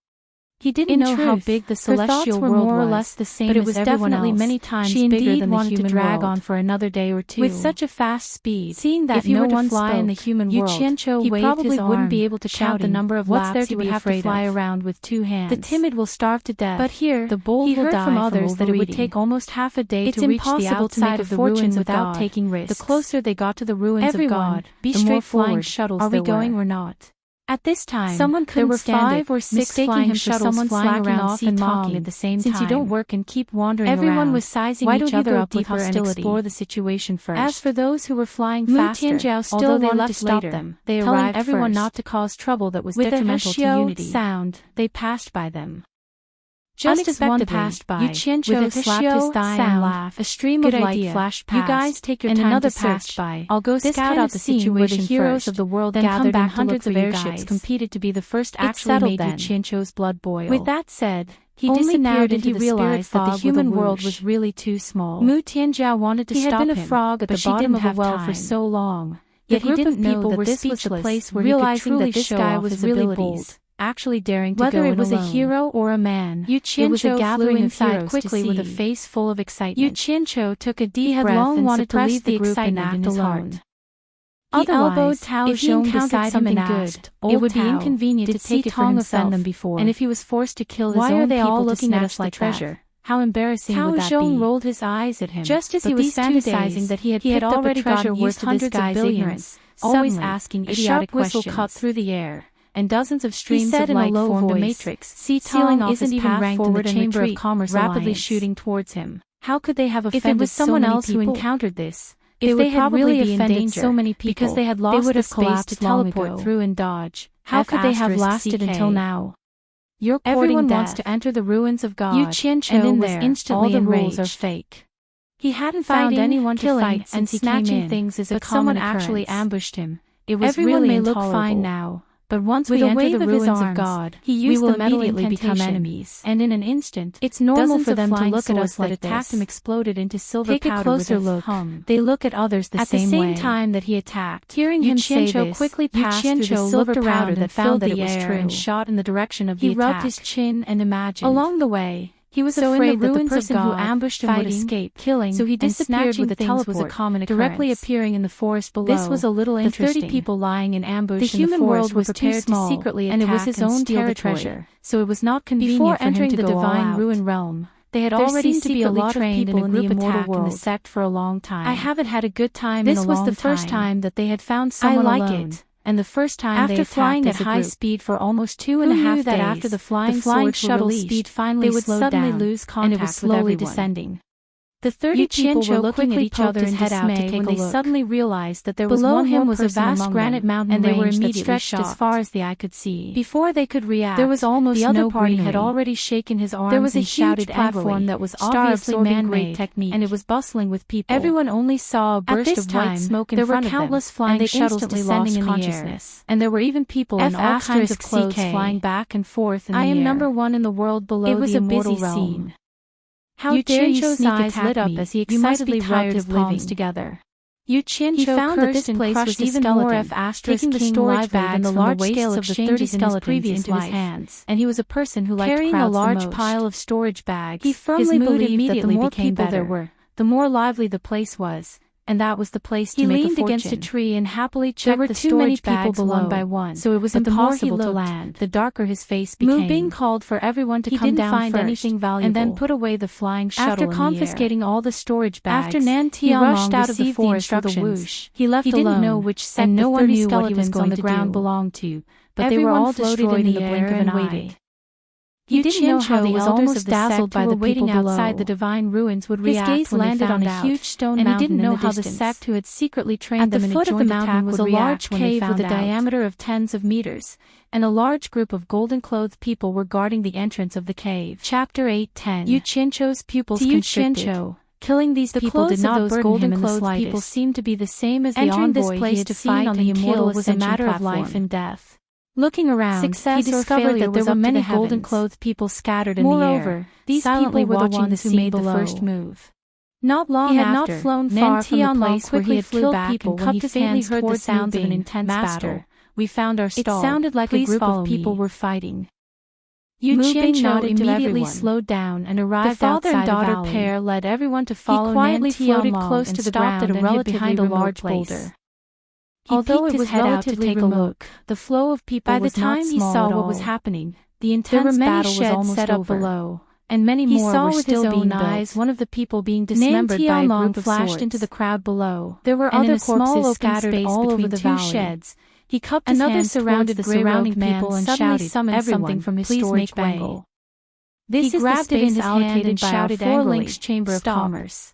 He didn't know how big the celestial world was, more or less the same but it was definitely many times bigger than the human to drag on for another day or two. With such a fast speed, seeing that no one fly in the human world, he probably wouldn't be able to count the number of laps he would have to fly around with 2 hands. The timid will starve to death, but here, the bold will die from others that it would take almost half a day to reach the outside of the ruins without taking risks. The closer they got to the ruins of God, the more flying shuttles are we going or not? At this time, there were 5 or 6 flying shuttles flying around and talking at the same time. Since you don't work and keep wandering around, everyone was sizing each other up with hostility and explore the situation first. As for those who were flying faster, although they wanted to stop them, they telling everyone not to cause trouble that was detrimental to unity. Sound, they passed by them. Just as one passed by, Yu Qianqiu slapped his thigh and laughed. A stream of light flashed past. You guys take your time to search. I'll go scout out the situation where the heroes of the world then gathered in hundreds of airships competed to be the first actually made Yu Qianqiu's blood boil. With that said, he disappeared and he realized that the human world was really too small. Mu Tianzhao wanted to stop him. He had been a frog at the bottom of a well for so long. Yet he didn't know that this was the place where he could truly show off his abilities. Actually daring to whether go it was alone. A hero or a man, Yu Qianqiu flew inside quickly with a face full of excitement. Yu Qianqiu took a deep breath and suppressed the excitement in his heart. Otherwise, if he encountered something good, it would be inconvenient to take it for himself, them before. And if he was forced to kill his own people to snatch the treasure, how embarrassing would that be? Tao Zhong rolled his eyes at him, just as he was fantasizing that he had already gotten used to this guy's ignorance, always asking idiotic questions. A sharp whistle cut through the air, and dozens of streams of light formed a matrix, sealing off his path forward in the Chamber of Commerce rapidly shooting towards him. How could they have offended if it was someone else who encountered this? If they had really offended so many people, because they had lost the space to teleport through and dodge, how could they have lasted until now? You're Everyone wants to enter the ruins of God, Yu Qianqiu and in there, instantly all the rules are fake. He hadn't found anyone to fight since he came in, things is a common occurrence. Someone actually ambushed him. It was Everyone really may look fine now. But once we enter the ruins of God, we will immediately become enemies. And in an instant, it's normal for them to look at us that attacked him exploded into silver powder. Take a closer look. They look at others the same way. At the same time that he attacked, hearing him say this, quickly passed through the silver powder that found that it was true and shot in the direction of the attack. He rubbed his chin and imagined. Along the way, he was afraid that the person who ambushed him would escape, killing, so he disappeared with a teleport, was a common directly appearing in the forest below. This was a little interesting. The 30 people lying in ambush in the forest was prepared to secretly attack and it was his own territory, so it was not convenient for him to go all out. Before entering the divine ruin realm, they had already seemed to be a lot of people in the immortal world in the sect for a long time. I haven't had a good time in a long time. This was the first time that they had found someone alone. And the first time after flying at high speed for almost 2.5 days, that after the flying shuttle speed finally they would suddenly lose contact and it was slowly descending. The 30 people were looking at each other in dismay when they suddenly realized that there was one more person among them, and they were immediately stretched as far as the eye could see. Before they could react, there was almost the other party had already shaken his arms. There was a huge platform that was obviously man-made, and it was bustling with people. Everyone only saw a burst of white smoke in front of them. There were countless flying shuttles descending in the air, and there were even people in all kinds of clothes flying back and forth in the air. I am number one in the world below the immortal realm. How dare you sneak attack lit up me, as he excitedly rubbed his palms together. He found that this place was even more taking the storage bag and the large scale of the 30 skeletons into his hands, and he was a person who liked carrying a large pile of storage bags. He firmly believed that the more people there were, the more lively the place was, and that was the place to make a fortune. He leaned against a tree and happily checked the storage bags one by one, so it was impossible to land. The darker his face became. Mu Bing called for everyone to come down first, and then put away the flying shuttle in the air. After confiscating all the storage bags, he rushed out of the forest with a whoosh. He left alone. He didn't know which set the 30 skeletons on the ground belonged to, but they were all destroyed in the blink of an eye. He didn't know how the elders of the dazzled by the people outside the divine ruins would react. His gaze landed on a huge stone mountain, and he didn't know how the sect who had secretly trained them in a joint attack would react. At the foot of the mountain was a large cave with a diameter of tens of meters, and a large group of golden-clothed people were guarding the entrance of the cave. Chapter 8:10. Yu Qianzhou's pupils constricted. Killing these people did not burden him in the slightest. People seemed to be the same as the envoy he had seen on the immortal was a matter of life and death. Looking around, he discovered that there were many golden-clothed people scattered in the air. Moreover, these people were the ones who made the first move. Not long after, he had not flown far from the place where he had killed people when he faintly heard the sounds of an intense battle. We found our stall. It sounded like a group of people were fighting. Yu Qianzhou immediately slowed down and arrived outside the father and daughter pair led everyone to follow. He quietly floated close to the ground and hid behind a large boulder. Although it was relatively remote, the flow of people was not small at all. By the time he saw what was happening, the intense battle was almost set up below, and many more were still being built. One of the people being dismembered by a group flashed into the crowd below. There were other corpses scattered all over the valley. Sheds. He cupped his hands surrounded the surrounding people and shouted something from his storage bangle. This is the space allocated by our 4 links Chamber of Commerce.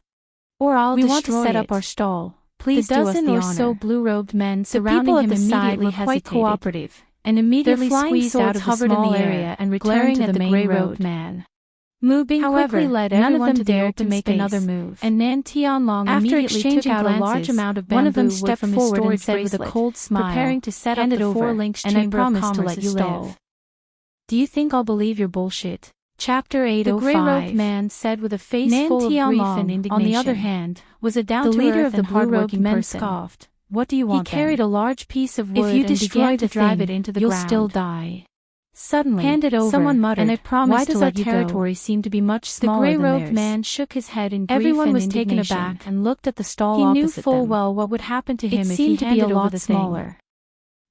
Or I'll destroy it. We want to set up our stall. Please do us the honor. The dozen or so blue-robed men surrounding him immediately were quite cooperative, and immediately squeezed out of the small area and returned to the gray-robed man. Mu Bing quickly led everyone to dare to make another move, and Nan Tianlong immediately took out a large amount of bamboo. One of them stepped forward and said with a cold smile, preparing to set up the 4 links Chamber of Commerce to live. Do you think I'll believe your bullshit? Chapter 8:05. The gray-robed man said with a face full of grief and indignation. On the other hand, was a down-to-earth and hard-working person. Scoffed. What do you want? He carried a large piece of wood and began to drive it into the ground. You'll still die. Suddenly, hand it over, someone muttered, and I promise to let you go. Why does our territory seem to be much smaller than theirs? The gray-robed man shook his head in grief and indignation. Everyone was taken aback and looked at the stall opposite them. He knew full well what would happen to him if he handed over the thing.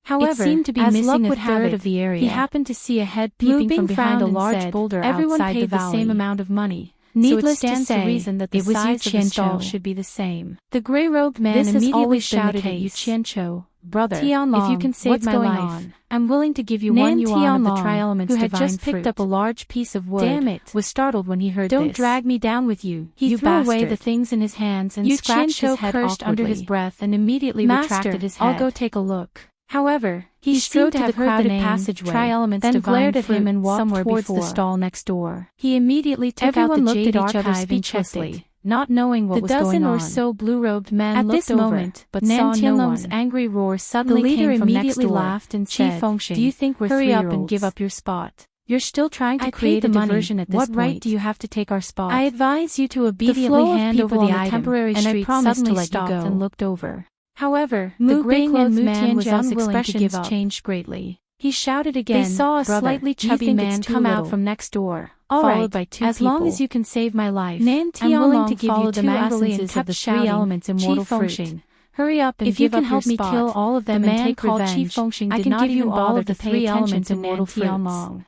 However, as luck would have it, he happened to see a head peeping from behind a large boulder outside the valley. Everyone paid the same amount of money. Needless to say, reason that the size of the stall should be the same. The gray-robed man immediately shouted at Yu Qianzhou, "Brother, if you can save my life, I'm willing to give you 1 yuan of the tri-elements divine fruit." Who had just picked up a large piece of wood, damn it, was startled when he heard this. "Don't drag me down with you, you threw away the things in his hands and scratched his head awkwardly. Under his breath and immediately retracted his head. I'll go take a look." However, he strode to the crowded passageway, then glared at him and walked towards the stall next door. He immediately took out the jaded archive speechlessly, not knowing what was going on. The dozen or so blue-robed men looked over, but saw no one. Angry roar suddenly came from next door. The leader immediately laughed and said, "Do you think we're 3-year-olds? Hurry up and give up your spot. You're still trying to create a diversion at this point. What right do you have to take our spot? I advise you to obediently hand over the temporary street." And I promised to let you go. And looked over. However, the gray-clothed man was unwilling to give up. Changed greatly. He shouted again. They saw a slightly chubby man come out from next door, followed by 2 people. As long as you can save my life, I'm willing to give you 2 essences of the 3 elements immortal fruit. Hurry up and give up your spot. If you can help me kill all of them and take revenge, I can give you all of the 3 elements immortal fruits.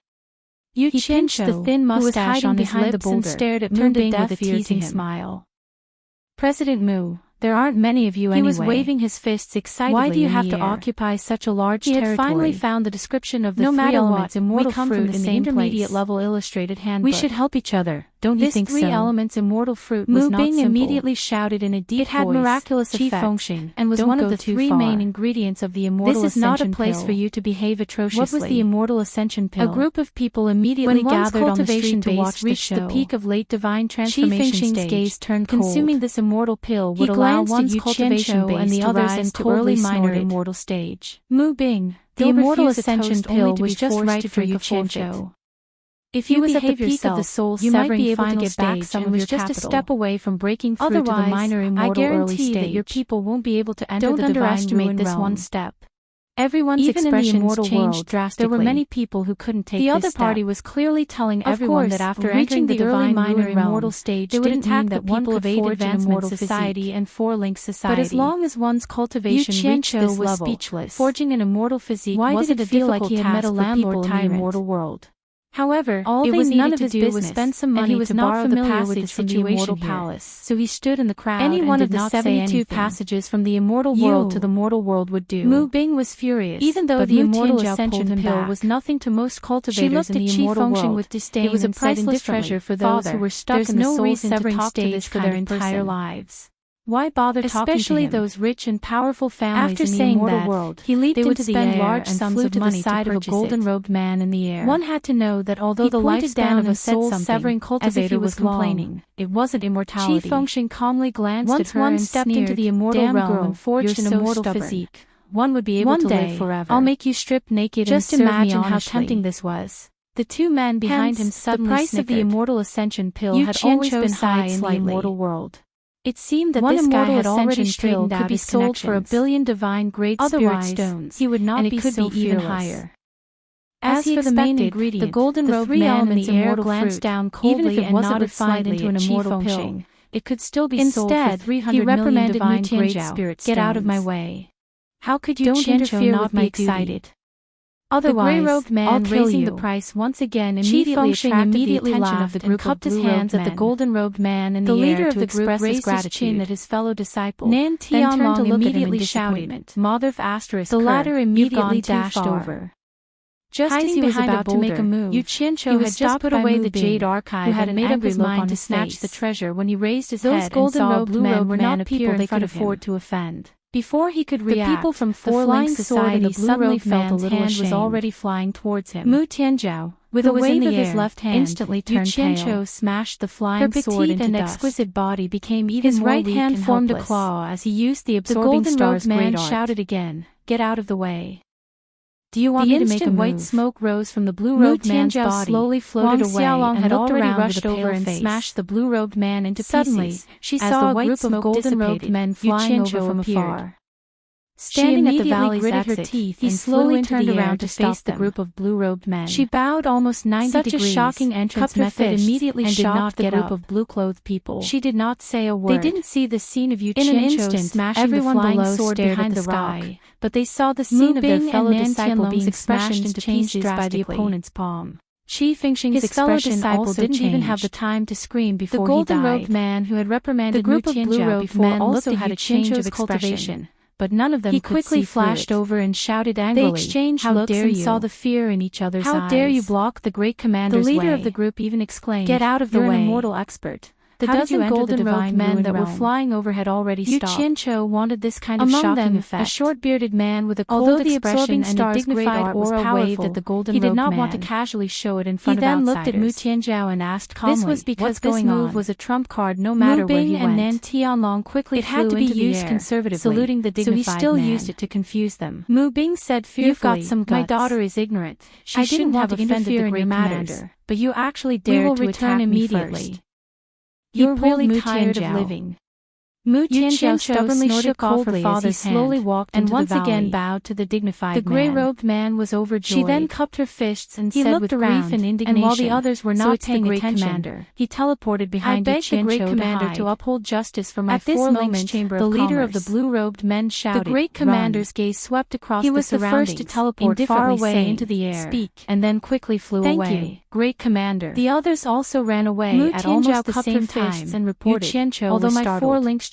Yu Qianzhou, the thin mustache on his lips and stared at Mu Bing with a teasing smile. President Mu, there aren't many of you anyway. He was waving his fists excitedly. Why do you have to occupy such a large territory? He had finally found the description of the 3 elements immortal fruit in the intermediate level illustrated handbook. We should help each other, don't you think so? This three elements immortal fruit was not simple. Mu Bing immediately shouted in a deep voice. It had miraculous effects, and was one of the three main ingredients of the immortal ascension pill. This is not a place for you to behave atrociously. What was the immortal ascension pill? A group of people immediately gathered on the street to watch the show. The peak of late divine transformation stage. Gaze turned cold. Consuming this immortal pill would allow one's cultivation base and the others into early minor immortal stage. Mu Bing, the immortal ascension pill was just right for you, Qianqiu. If you was at the peak of the soul, you might be able to get back some of your capital. Just a step away from breaking through to the minor immortal early stage. I guarantee that your people won't be able to enter the divine underestimate this one step. Everyone's expressions changed drastically. There were many people who couldn't take this step. The other party was clearly telling everyone that after entering the divine minor immortal stage, they would attack that one could forge an immortal society and four-link society. But as long as one's cultivation reached this level, forging an immortal physique wasn't a difficult task for people in the immortal world. However, all it was none of his business was spend some money to borrow the passage from the immortal palace. So he stood in the crowd. Any one of the 72 passages from the immortal world to the mortal world would do. Mu Bing was furious. Even though the immortal ascension pill was nothing to most cultivators in the immortal world, with disdain. It was a priceless treasure for those who were stuck in the soul-severing stage for their entire lives. Why bother talking to him? Especially those rich and powerful families in the immortal world. He leaped into the air large sums of money to the side of a golden-robed man in the air. One had to know that although the lifespan of a soul-severing cultivator was complaining, it wasn't immortality. Qi Fengxing calmly glanced at her and stepped into the immortal realm and forged an immortal physique. One would be able to live forever. I'll make you strip naked and serve me honestly. Just imagine how tempting this was. The two men behind him suddenly snickered. The price of the immortal ascension pill had always been high in the immortal world. It seemed that this guy had already straightened out his sold for 1 billion divine great spirit stones, he would not be so even higher. As for the main ingredient, the golden-robed man in the air glanced down coldly and nodded slightly into an immortal pill. It could still be sold for 300 million divine great spirit stones. Get out of my way. How could you interfere with my excited? Otherwise, the gray-robed man raising the price once again immediately attracted the attention of the group and cupped his hands at the golden-robed man in the air to express his gratitude at his fellow disciple. Nan Tianlong immediately shouted, "Mother of asterisk." The latter immediately dashed over. Just as he was about to make a move, Yu Qianqiu had just put away the jade archive who had made up his mind to snatch the treasure when he raised his head and saw a blue-robed man appear in front of him. Afford to offend. Before he could react, the people from four-link society suddenly felt a little hand was already flying towards him. Mu Tianjiao, with a wave of his left hand, instantly turned pale. Yu Qianqiu smashed the flying sword into dust. Her petite and exquisite body became even more weak and helpless. His right hand formed a claw as he used the absorbing star's great art. The golden-robed man shouted again, "Get out of the way. Do you want me to make a move?" White smoke rose from the blue-robed man's body. Slowly floated away and had already rushed over and smashed the blue-robed man into pieces. Suddenly, she saw a group of golden-robed men flying over from afar. Standing at the valley's exit, he slowly turned around to face the group of blue-robed men. She bowed almost 90 degrees. Such a shocking entrance method immediately shocked the group of blue-clothed people. She did not say a word. They didn't see the scene of Yu Qianqiu smashing the flying sword behind the sky, but they saw the scene of their fellow disciple being smashed into pieces by the opponent's palm. Qi Fengxing's expression also didn't even have the time to scream before he died. The golden-robed man who had reprimanded Mu Tianjiao before also had a change of expression. But none of them could see through it. He quickly flashed over and shouted angrily. They exchanged looks and saw the fear in each other's eyes. "How dare you block the great commander's way?" The leader of the group even exclaimed, "Get out of the way. You're an immortal expert." The dozen golden-robed men that were flying over had already stopped. Yu Qianqiu wanted this kind of shocking effect. A short-bearded man with a cold expression and a dignified aura waved at the golden-robed man. He did not want to casually show it in front of outsiders. He then looked at Mu Tianjiao and asked calmly, "This was because this move was a trump card no matter where he went." Mu Bing and Nan Tianlong quickly flew into the air, conservatively, saluting the dignified man. So he still used it to confuse them. Mu Bing said fearfully, "You've got some guts. My daughter is ignorant. She shouldn't have offended the great commander, but you actually dared to attack me first. You're really tired of living." Mu Tianjiao stubbornly shook off her father's hand, slowly walked and once again bowed to the dignified man. The gray-robed man was overjoyed. She then cupped her fists and said with grief and indignation, and while the others were not paying attention, he teleported behind Yu Qianqiu the great commander to uphold justice for my four-linked chamber of commerce. The leader of the blue-robed men shouted, the great commander's gaze swept across the surroundings. He was the first to teleport far away into the air, and then quickly flew away. "Thank you, great commander." The others also ran away at almost the same time and reported, "Although my four-linked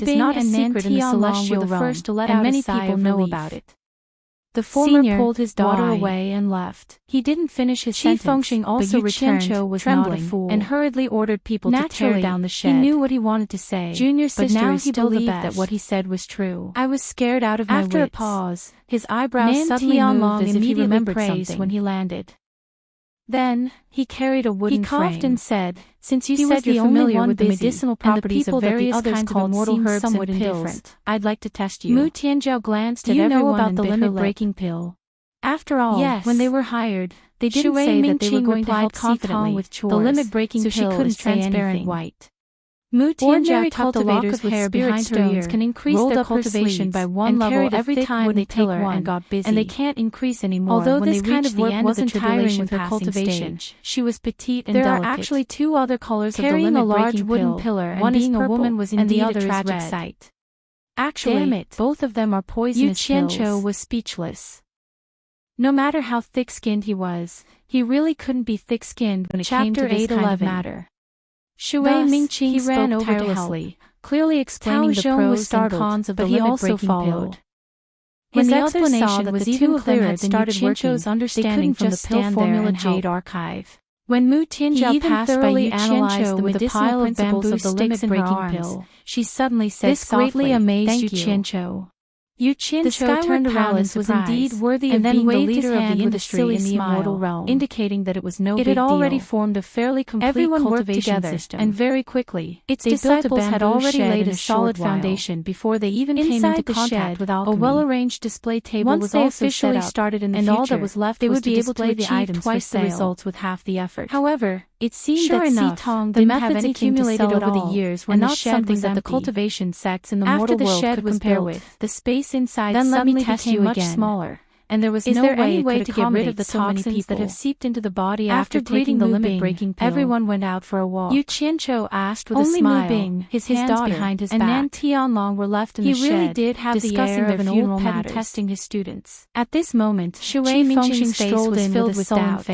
fact is not a secret in the celestial realm, and many people know about it. The former pulled his daughter away and left. He didn't finish his sentence, Fengsheng also returned, trembling, and hurriedly ordered people to tear down the shed. He knew what he wanted to say, Junior sister, but now he believed that what he said was true. I was scared out of my wits. After a pause, his eyebrows suddenly moved as if he remembered something when he landed. Then, he carried a wooden frame. He coughed and said, since you said you're familiar with the medicinal properties of various kinds of immortal herbs and pills, I'd like to test you. Mu Tianzhao glanced at everyone about the limit-breaking pill. After all, yes, when they were hired, they didn't say that they were going to help confidently with chores, the limit-breaking pill is transparent white. Mu Ordinary Tianjia cultivators with spirit stones can increase their cultivation by one level every time they take one and got busy, and they can't increase anymore. Although when this kind of work wasn't tiring with her cultivation, she was petite and delicate. There are actually two other colors of the limit breaking wooden pillar, and one being a woman was indeed a tragic sight. Actually, damn it, both of them are poisonous pills. Yu Qianqiu was speechless. No matter how thick-skinned he was, he really couldn't be thick-skinned when it came to this kind of matter. Shui Mingqing ran over tirelessly, clearly explaining the pros and cons of the limit-breaking pill. When the explanation was even clearer than Yu Qianqiu's understanding from the pill formula Jade Archive. When Mu Tianjia passed by Yu Qianqiu with a pile of bamboo sticks in her arms, she suddenly said softly, "This greatly amazed Yu Qianqiu." Yu Qianqiu turned around in surprise, was indeed worthy of being the leader of the industry in the immortal realm, indicating that it was no big deal. It had already formed a fairly complete cultivation system, and very quickly, its disciples had already laid a solid foundation before they even came into contact with alchemy. A well-arranged display table was also officially started in the future, and all that was left was to display the items twice the results with half the effort. However, it seemed that Sitong didn't have anything to sell over the years were not something that the cultivation sects in the mortal world could compare with. The space inside suddenly became much smaller, and there was no way to get rid of the toxins that have seeped into the body after taking the limit-breaking pill. Everyone went out for a walk. Yu Qianqiu asked with a smile. Only Mu Bing, his daughter, behind his back, and Nan Tianlong were left in the shed. He really did have the air of an old pet and testing his students. At this moment, Shui Mingqing's face was filled with doubt.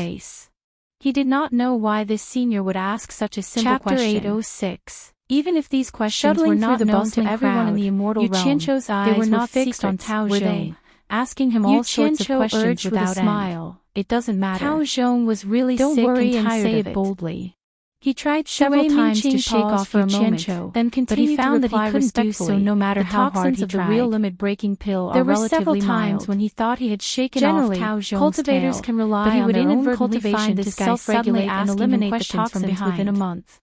He did not know why this senior would ask such a simple question. Chapter 806. Even if these questions were not known to everyone in the immortal realm, Qianqiu's eyes were not fixed on Tao Zhong, asking him all sorts of questions without a smile. It doesn't matter. Tao Zhong was really sick and tired of it. Boldly. He tried several times to shake off for a moment, then continued, but he found that he couldn't do so no matter how hard he tried. The toxins of the real limit-breaking pill are relatively mild. There were several times when he thought he had shaken off Tao Zhong's cultivators tail, can rely on their own cultivation to self-regulate and eliminate the toxins within a month.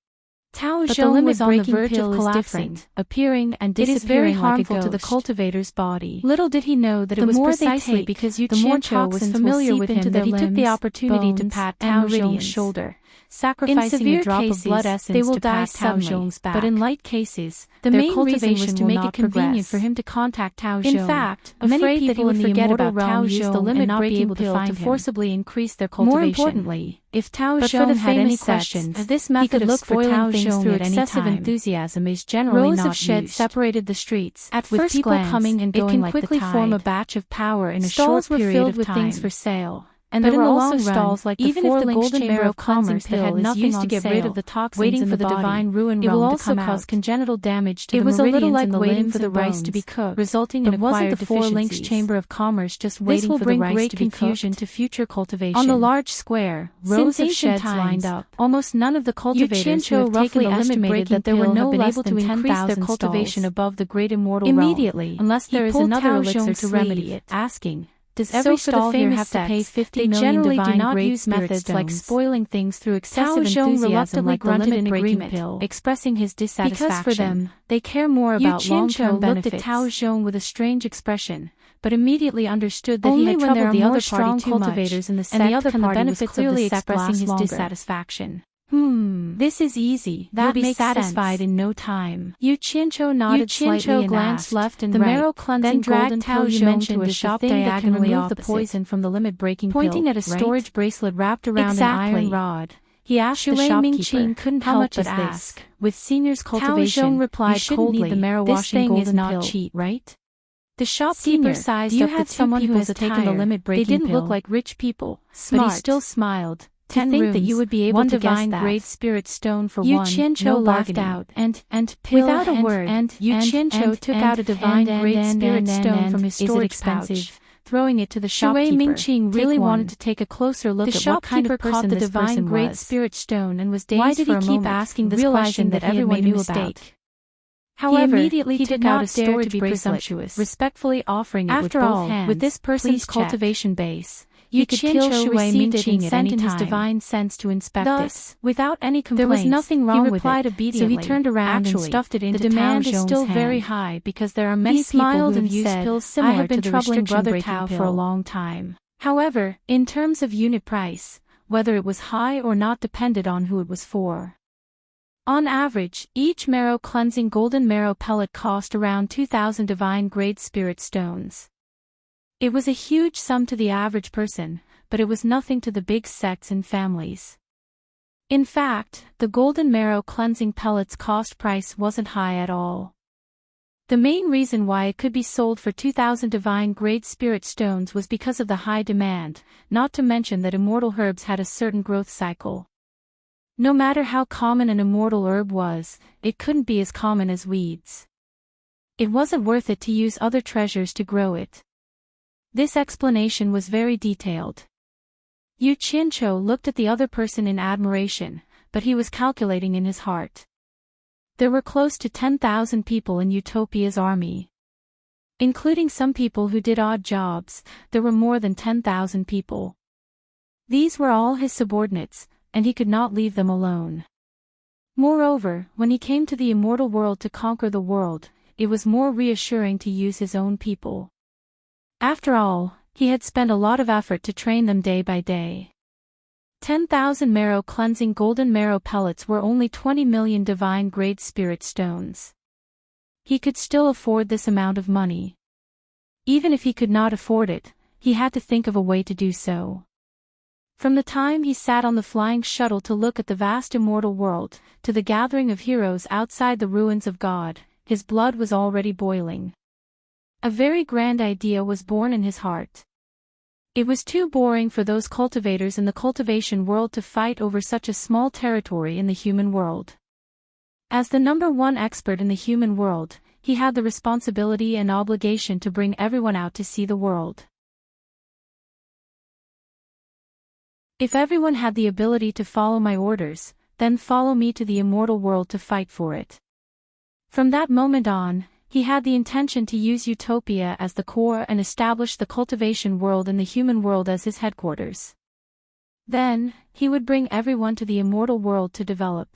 Tao Zhong was on the verge of collapsing, appearing and disappearing. It is very harmful to the cultivator's body. Little did he know that it was precisely because Yu Qianqiu was familiar with him that he took the opportunity to pat Tao Zhong's shoulder, sacrificing a drop of blood essence to pat Tao Zhong's back. But in light cases, the main reason was to make it convenient for him to contact Tao Zhong. In fact, many people in the immortal realm use the limit-breaking pill to forcibly increase their cultivation. More importantly, if Tao Zhong had any questions, this method of spoiling things through excessive enthusiasm is generally not used. Rows of sheds separated the streets, with people coming and going like the tide. It can quickly form a batch of power in a short period of time. Stalls were filled with things for sale. And there were also stalls like even if the golden marrow of commerce that had nothing to get rid of the toxins waiting for the divine ruin realm to come out. It will also cause congenital damage to the meridians in the limbs for the rice to be cooked, resulting in acquired deficiencies. Wasn't the 4 links chamber of commerce just waiting for the rice to be confusion to future cultivation? On the large square, rows of sheds lined up. Almost none of the cultivators who have taken the limit-breaking pill have been able to increase their cultivation above the great immortal realm immediately, unless there is another elixir to remedy it, asking, "Does every stall here have to pay 50 million divine grade methods like spoiling things through excessive enthusiasm like the limit-breaking pill, expressing his dissatisfaction? Because for them, they care more about long-term benefits." Looked at Tao Zhong with a strange expression, but immediately understood that he had troubled the other strong cultivators in the sect, and the other party was clearly expressing his dissatisfaction. This is easy. You'll be satisfied in no time. Yu Qianqiu nodded slightly and glanced left and right. The marrow cleansing golden Tao Zhong to a shop diagonally off the poison from the limit-breaking pill. Pointing at a storage bracelet wrapped around an iron rod, he asked the shopkeeper, couldn't help but ask. With senior's cultivation, Tao Zhong replied coldly, "The marrow washing golden pill, not cheap, right?" The shopkeeper sized up the someone who has taken the limit-breaking pill. They didn't look like rich people, but he still smiled. To think that you would be able to guess that. Great spirit stone for Yu Qianqiu laughed out, and without a word, Yu Qianqiu took out a divine great spirit stone from his storage pouch, throwing it to the shopkeeper. Shui Mingqing really wanted to take a closer look at what kind of person the divine great spirit stone and was dazed for a moment. Why did he keep asking this question that everyone knew about? However, he took out a storage bracelet, respectfully offering it with both hands. With this person's cultivation base, Yu Qianqiu received it and sent in his divine sense to inspect it. Without any complaints, there was nothing wrong with it, so he turned around and stuffed it into Tao Zhong's hand. The demand is still very high because there are many people who have used pills similar to the restriction-breaking pill for a long time. However, in terms of unit price, whether it was high or not depended on who it was for. On average, each marrow-cleansing golden marrow pellet cost around 2,000 divine-grade spirit stones. It was a huge sum to the average person, but it was nothing to the big sects and families. In fact, the golden marrow cleansing pellets cost price wasn't high at all. The main reason why it could be sold for 2,000 divine-grade spirit stones was because of the high demand, not to mention that immortal herbs had a certain growth cycle. No matter how common an immortal herb was, it couldn't be as common as weeds. It wasn't worth it to use other treasures to grow it. This explanation was very detailed. Yu Qianqiu looked at the other person in admiration, but he was calculating in his heart. There were close to 10,000 people in Utopia's army. Including some people who did odd jobs, there were more than 10,000 people. These were all his subordinates, and he could not leave them alone. Moreover, when he came to the immortal world to conquer the world, it was more reassuring to use his own people. After all, he had spent a lot of effort to train them day by day. 10,000 marrow-cleansing golden marrow pellets were only 20 million divine-grade spirit stones. He could still afford this amount of money. Even if he could not afford it, he had to think of a way to do so. From the time he sat on the flying shuttle to look at the vast immortal world, to the gathering of heroes outside the ruins of God, his blood was already boiling. A very grand idea was born in his heart. It was too boring for those cultivators in the cultivation world to fight over such a small territory in the human world. As the #1 expert in the human world, he had the responsibility and obligation to bring everyone out to see the world. If everyone had the ability to follow my orders, then follow me to the immortal world to fight for it. From that moment on, he had the intention to use Utopia as the core and establish the cultivation world and the human world as his headquarters. Then, he would bring everyone to the immortal world to develop.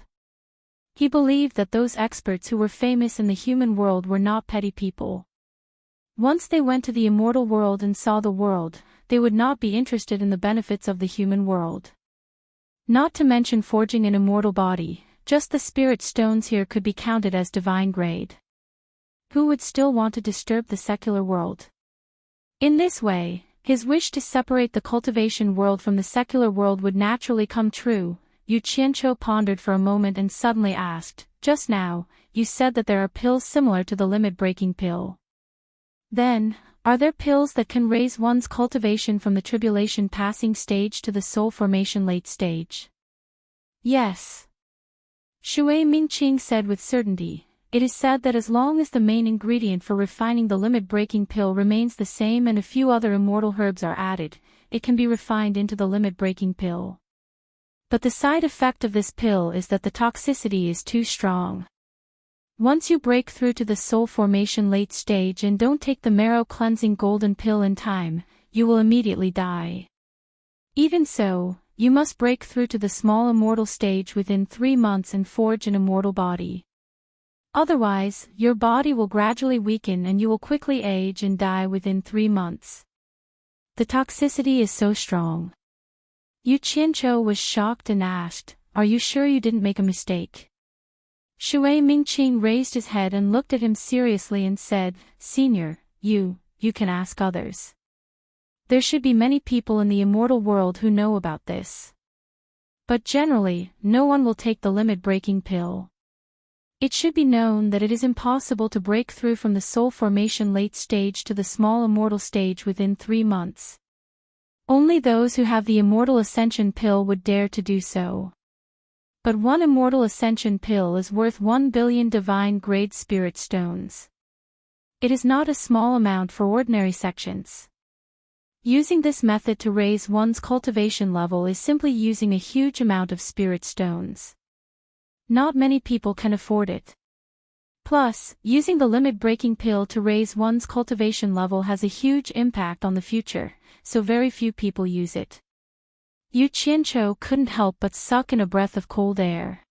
He believed that those experts who were famous in the human world were not petty people. Once they went to the immortal world and saw the world, they would not be interested in the benefits of the human world. Not to mention forging an immortal body, just the spirit stones here could be counted as divine grade. Who would still want to disturb the secular world? In this way, his wish to separate the cultivation world from the secular world would naturally come true. Yu Qianqiu pondered for a moment and suddenly asked, "Just now, you said that there are pills similar to the limit-breaking pill. Then, are there pills that can raise one's cultivation from the tribulation passing stage to the soul formation late stage?" "Yes," Shui Mingqing said with certainty. It is said that as long as the main ingredient for refining the limit-breaking pill remains the same and a few other immortal herbs are added, it can be refined into the limit-breaking pill. But the side effect of this pill is that the toxicity is too strong. Once you break through to the soul formation late stage and don't take the marrow-cleansing golden pill in time, you will immediately die. Even so, you must break through to the small immortal stage within 3 months and forge an immortal body. Otherwise, your body will gradually weaken and you will quickly age and die within 3 months. The toxicity is so strong. Yu Qianqiu was shocked and asked, "Are you sure you didn't make a mistake?" Shui Mingqing raised his head and looked at him seriously and said, "Senior, you can ask others. There should be many people in the immortal world who know about this. But generally, no one will take the limit-breaking pill. It should be known that it is impossible to break through from the soul formation late stage to the small immortal stage within 3 months. Only those who have the immortal ascension pill would dare to do so. But one immortal ascension pill is worth 1 billion divine-grade spirit stones. It is not a small amount for ordinary sections. Using this method to raise one's cultivation level is simply using a huge amount of spirit stones. Not many people can afford it. Plus, using the limit-breaking pill to raise one's cultivation level has a huge impact on the future, so very few people use it. Yu Qianqiu couldn't help but suck in a breath of cold air.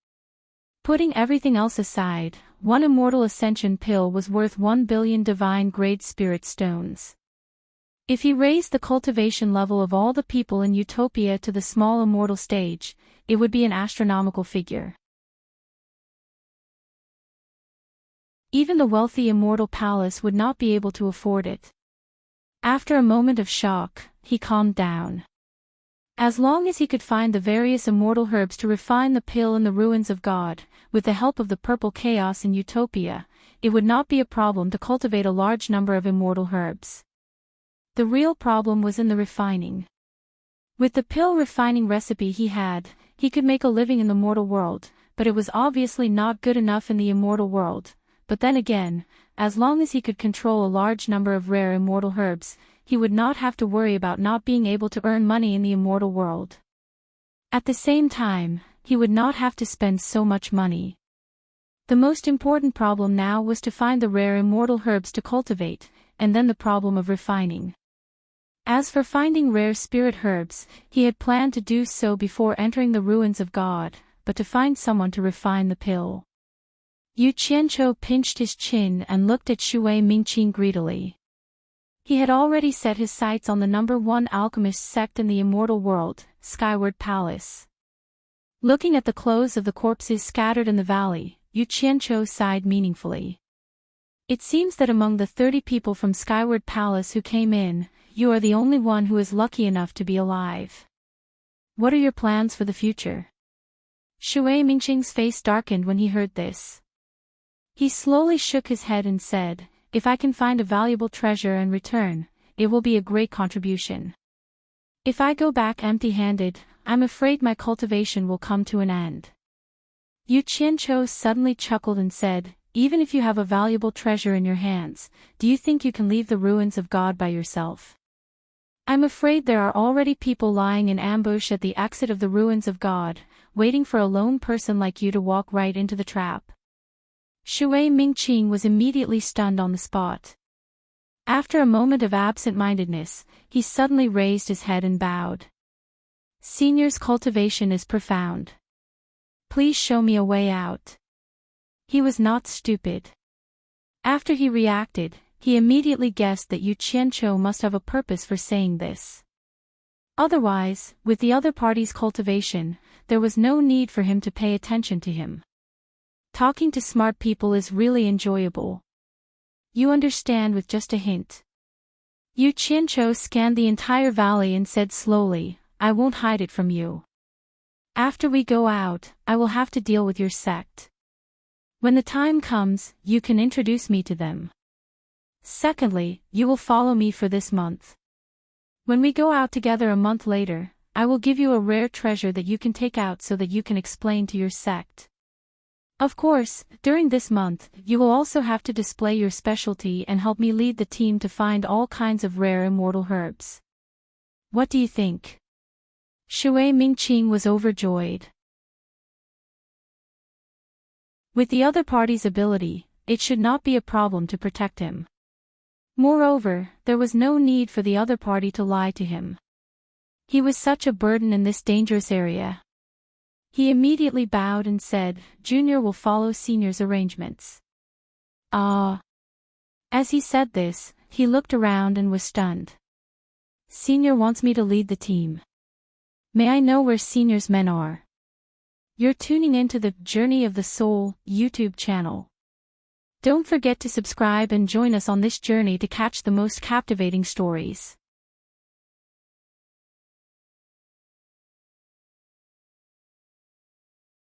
Putting everything else aside, one immortal ascension pill was worth 1 billion divine-grade spirit stones. If he raised the cultivation level of all the people in Utopia to the small immortal stage, it would be an astronomical figure. Even the wealthy immortal palace would not be able to afford it. After a moment of shock, he calmed down. As long as he could find the various immortal herbs to refine the pill in the ruins of God, with the help of the purple chaos in Utopia, it would not be a problem to cultivate a large number of immortal herbs. The real problem was in the refining. With the pill refining recipe he could make a living in the mortal world, but it was obviously not good enough in the immortal world. But then again, as long as he could control a large number of rare immortal herbs, he would not have to worry about not being able to earn money in the immortal world. At the same time, he would not have to spend so much money. The most important problem now was to find the rare immortal herbs to cultivate, and then the problem of refining. As for finding rare spirit herbs, he had planned to do so before entering the ruins of God, but to find someone to refine the pill. Yu Qianqiu pinched his chin and looked at Shui Mingqing greedily. He had already set his sights on the #1 alchemist sect in the immortal world, Skyward Palace. Looking at the clothes of the corpses scattered in the valley, Yu Qianqiu sighed meaningfully. It seems that among the 30 people from Skyward Palace who came in, you are the only one who is lucky enough to be alive. What are your plans for the future? Shui Mingqing's face darkened when he heard this. He slowly shook his head and said, "If I can find a valuable treasure and return, it will be a great contribution. If I go back empty-handed, I'm afraid my cultivation will come to an end." Yu Qianqiu suddenly chuckled and said, "Even if you have a valuable treasure in your hands, do you think you can leave the ruins of God by yourself? I'm afraid there are already people lying in ambush at the exit of the ruins of God, waiting for a lone person like you to walk right into the trap." Shui Mingqing was immediately stunned on the spot. After a moment of absent-mindedness, he suddenly raised his head and bowed. "Senior's cultivation is profound. Please show me a way out." He was not stupid. After he reacted, he immediately guessed that Yu Qianqiu must have a purpose for saying this. Otherwise, with the other party's cultivation, there was no need for him to pay attention to him. Talking to smart people is really enjoyable. You understand with just a hint. Yu Qianqiu scanned the entire valley and said slowly, "I won't hide it from you. After we go out, I will have to deal with your sect. When the time comes, you can introduce me to them. Secondly, you will follow me for this month. When we go out together a month later, I will give you a rare treasure that you can take out so that you can explain to your sect. Of course, during this month, you will also have to display your specialty and help me lead the team to find all kinds of rare immortal herbs. What do you think?" Shui Mingqing was overjoyed. With the other party's ability, it should not be a problem to protect him. Moreover, there was no need for the other party to lie to him. He was such a burden in this dangerous area. He immediately bowed and said, "Junior will follow Senior's arrangements." Ah. As he said this, he looked around and was stunned. "Senior wants me to lead the team. May I know where Senior's men are?" You're tuning into the Journey of the Soul YouTube channel. Don't forget to subscribe and join us on this journey to catch the most captivating stories.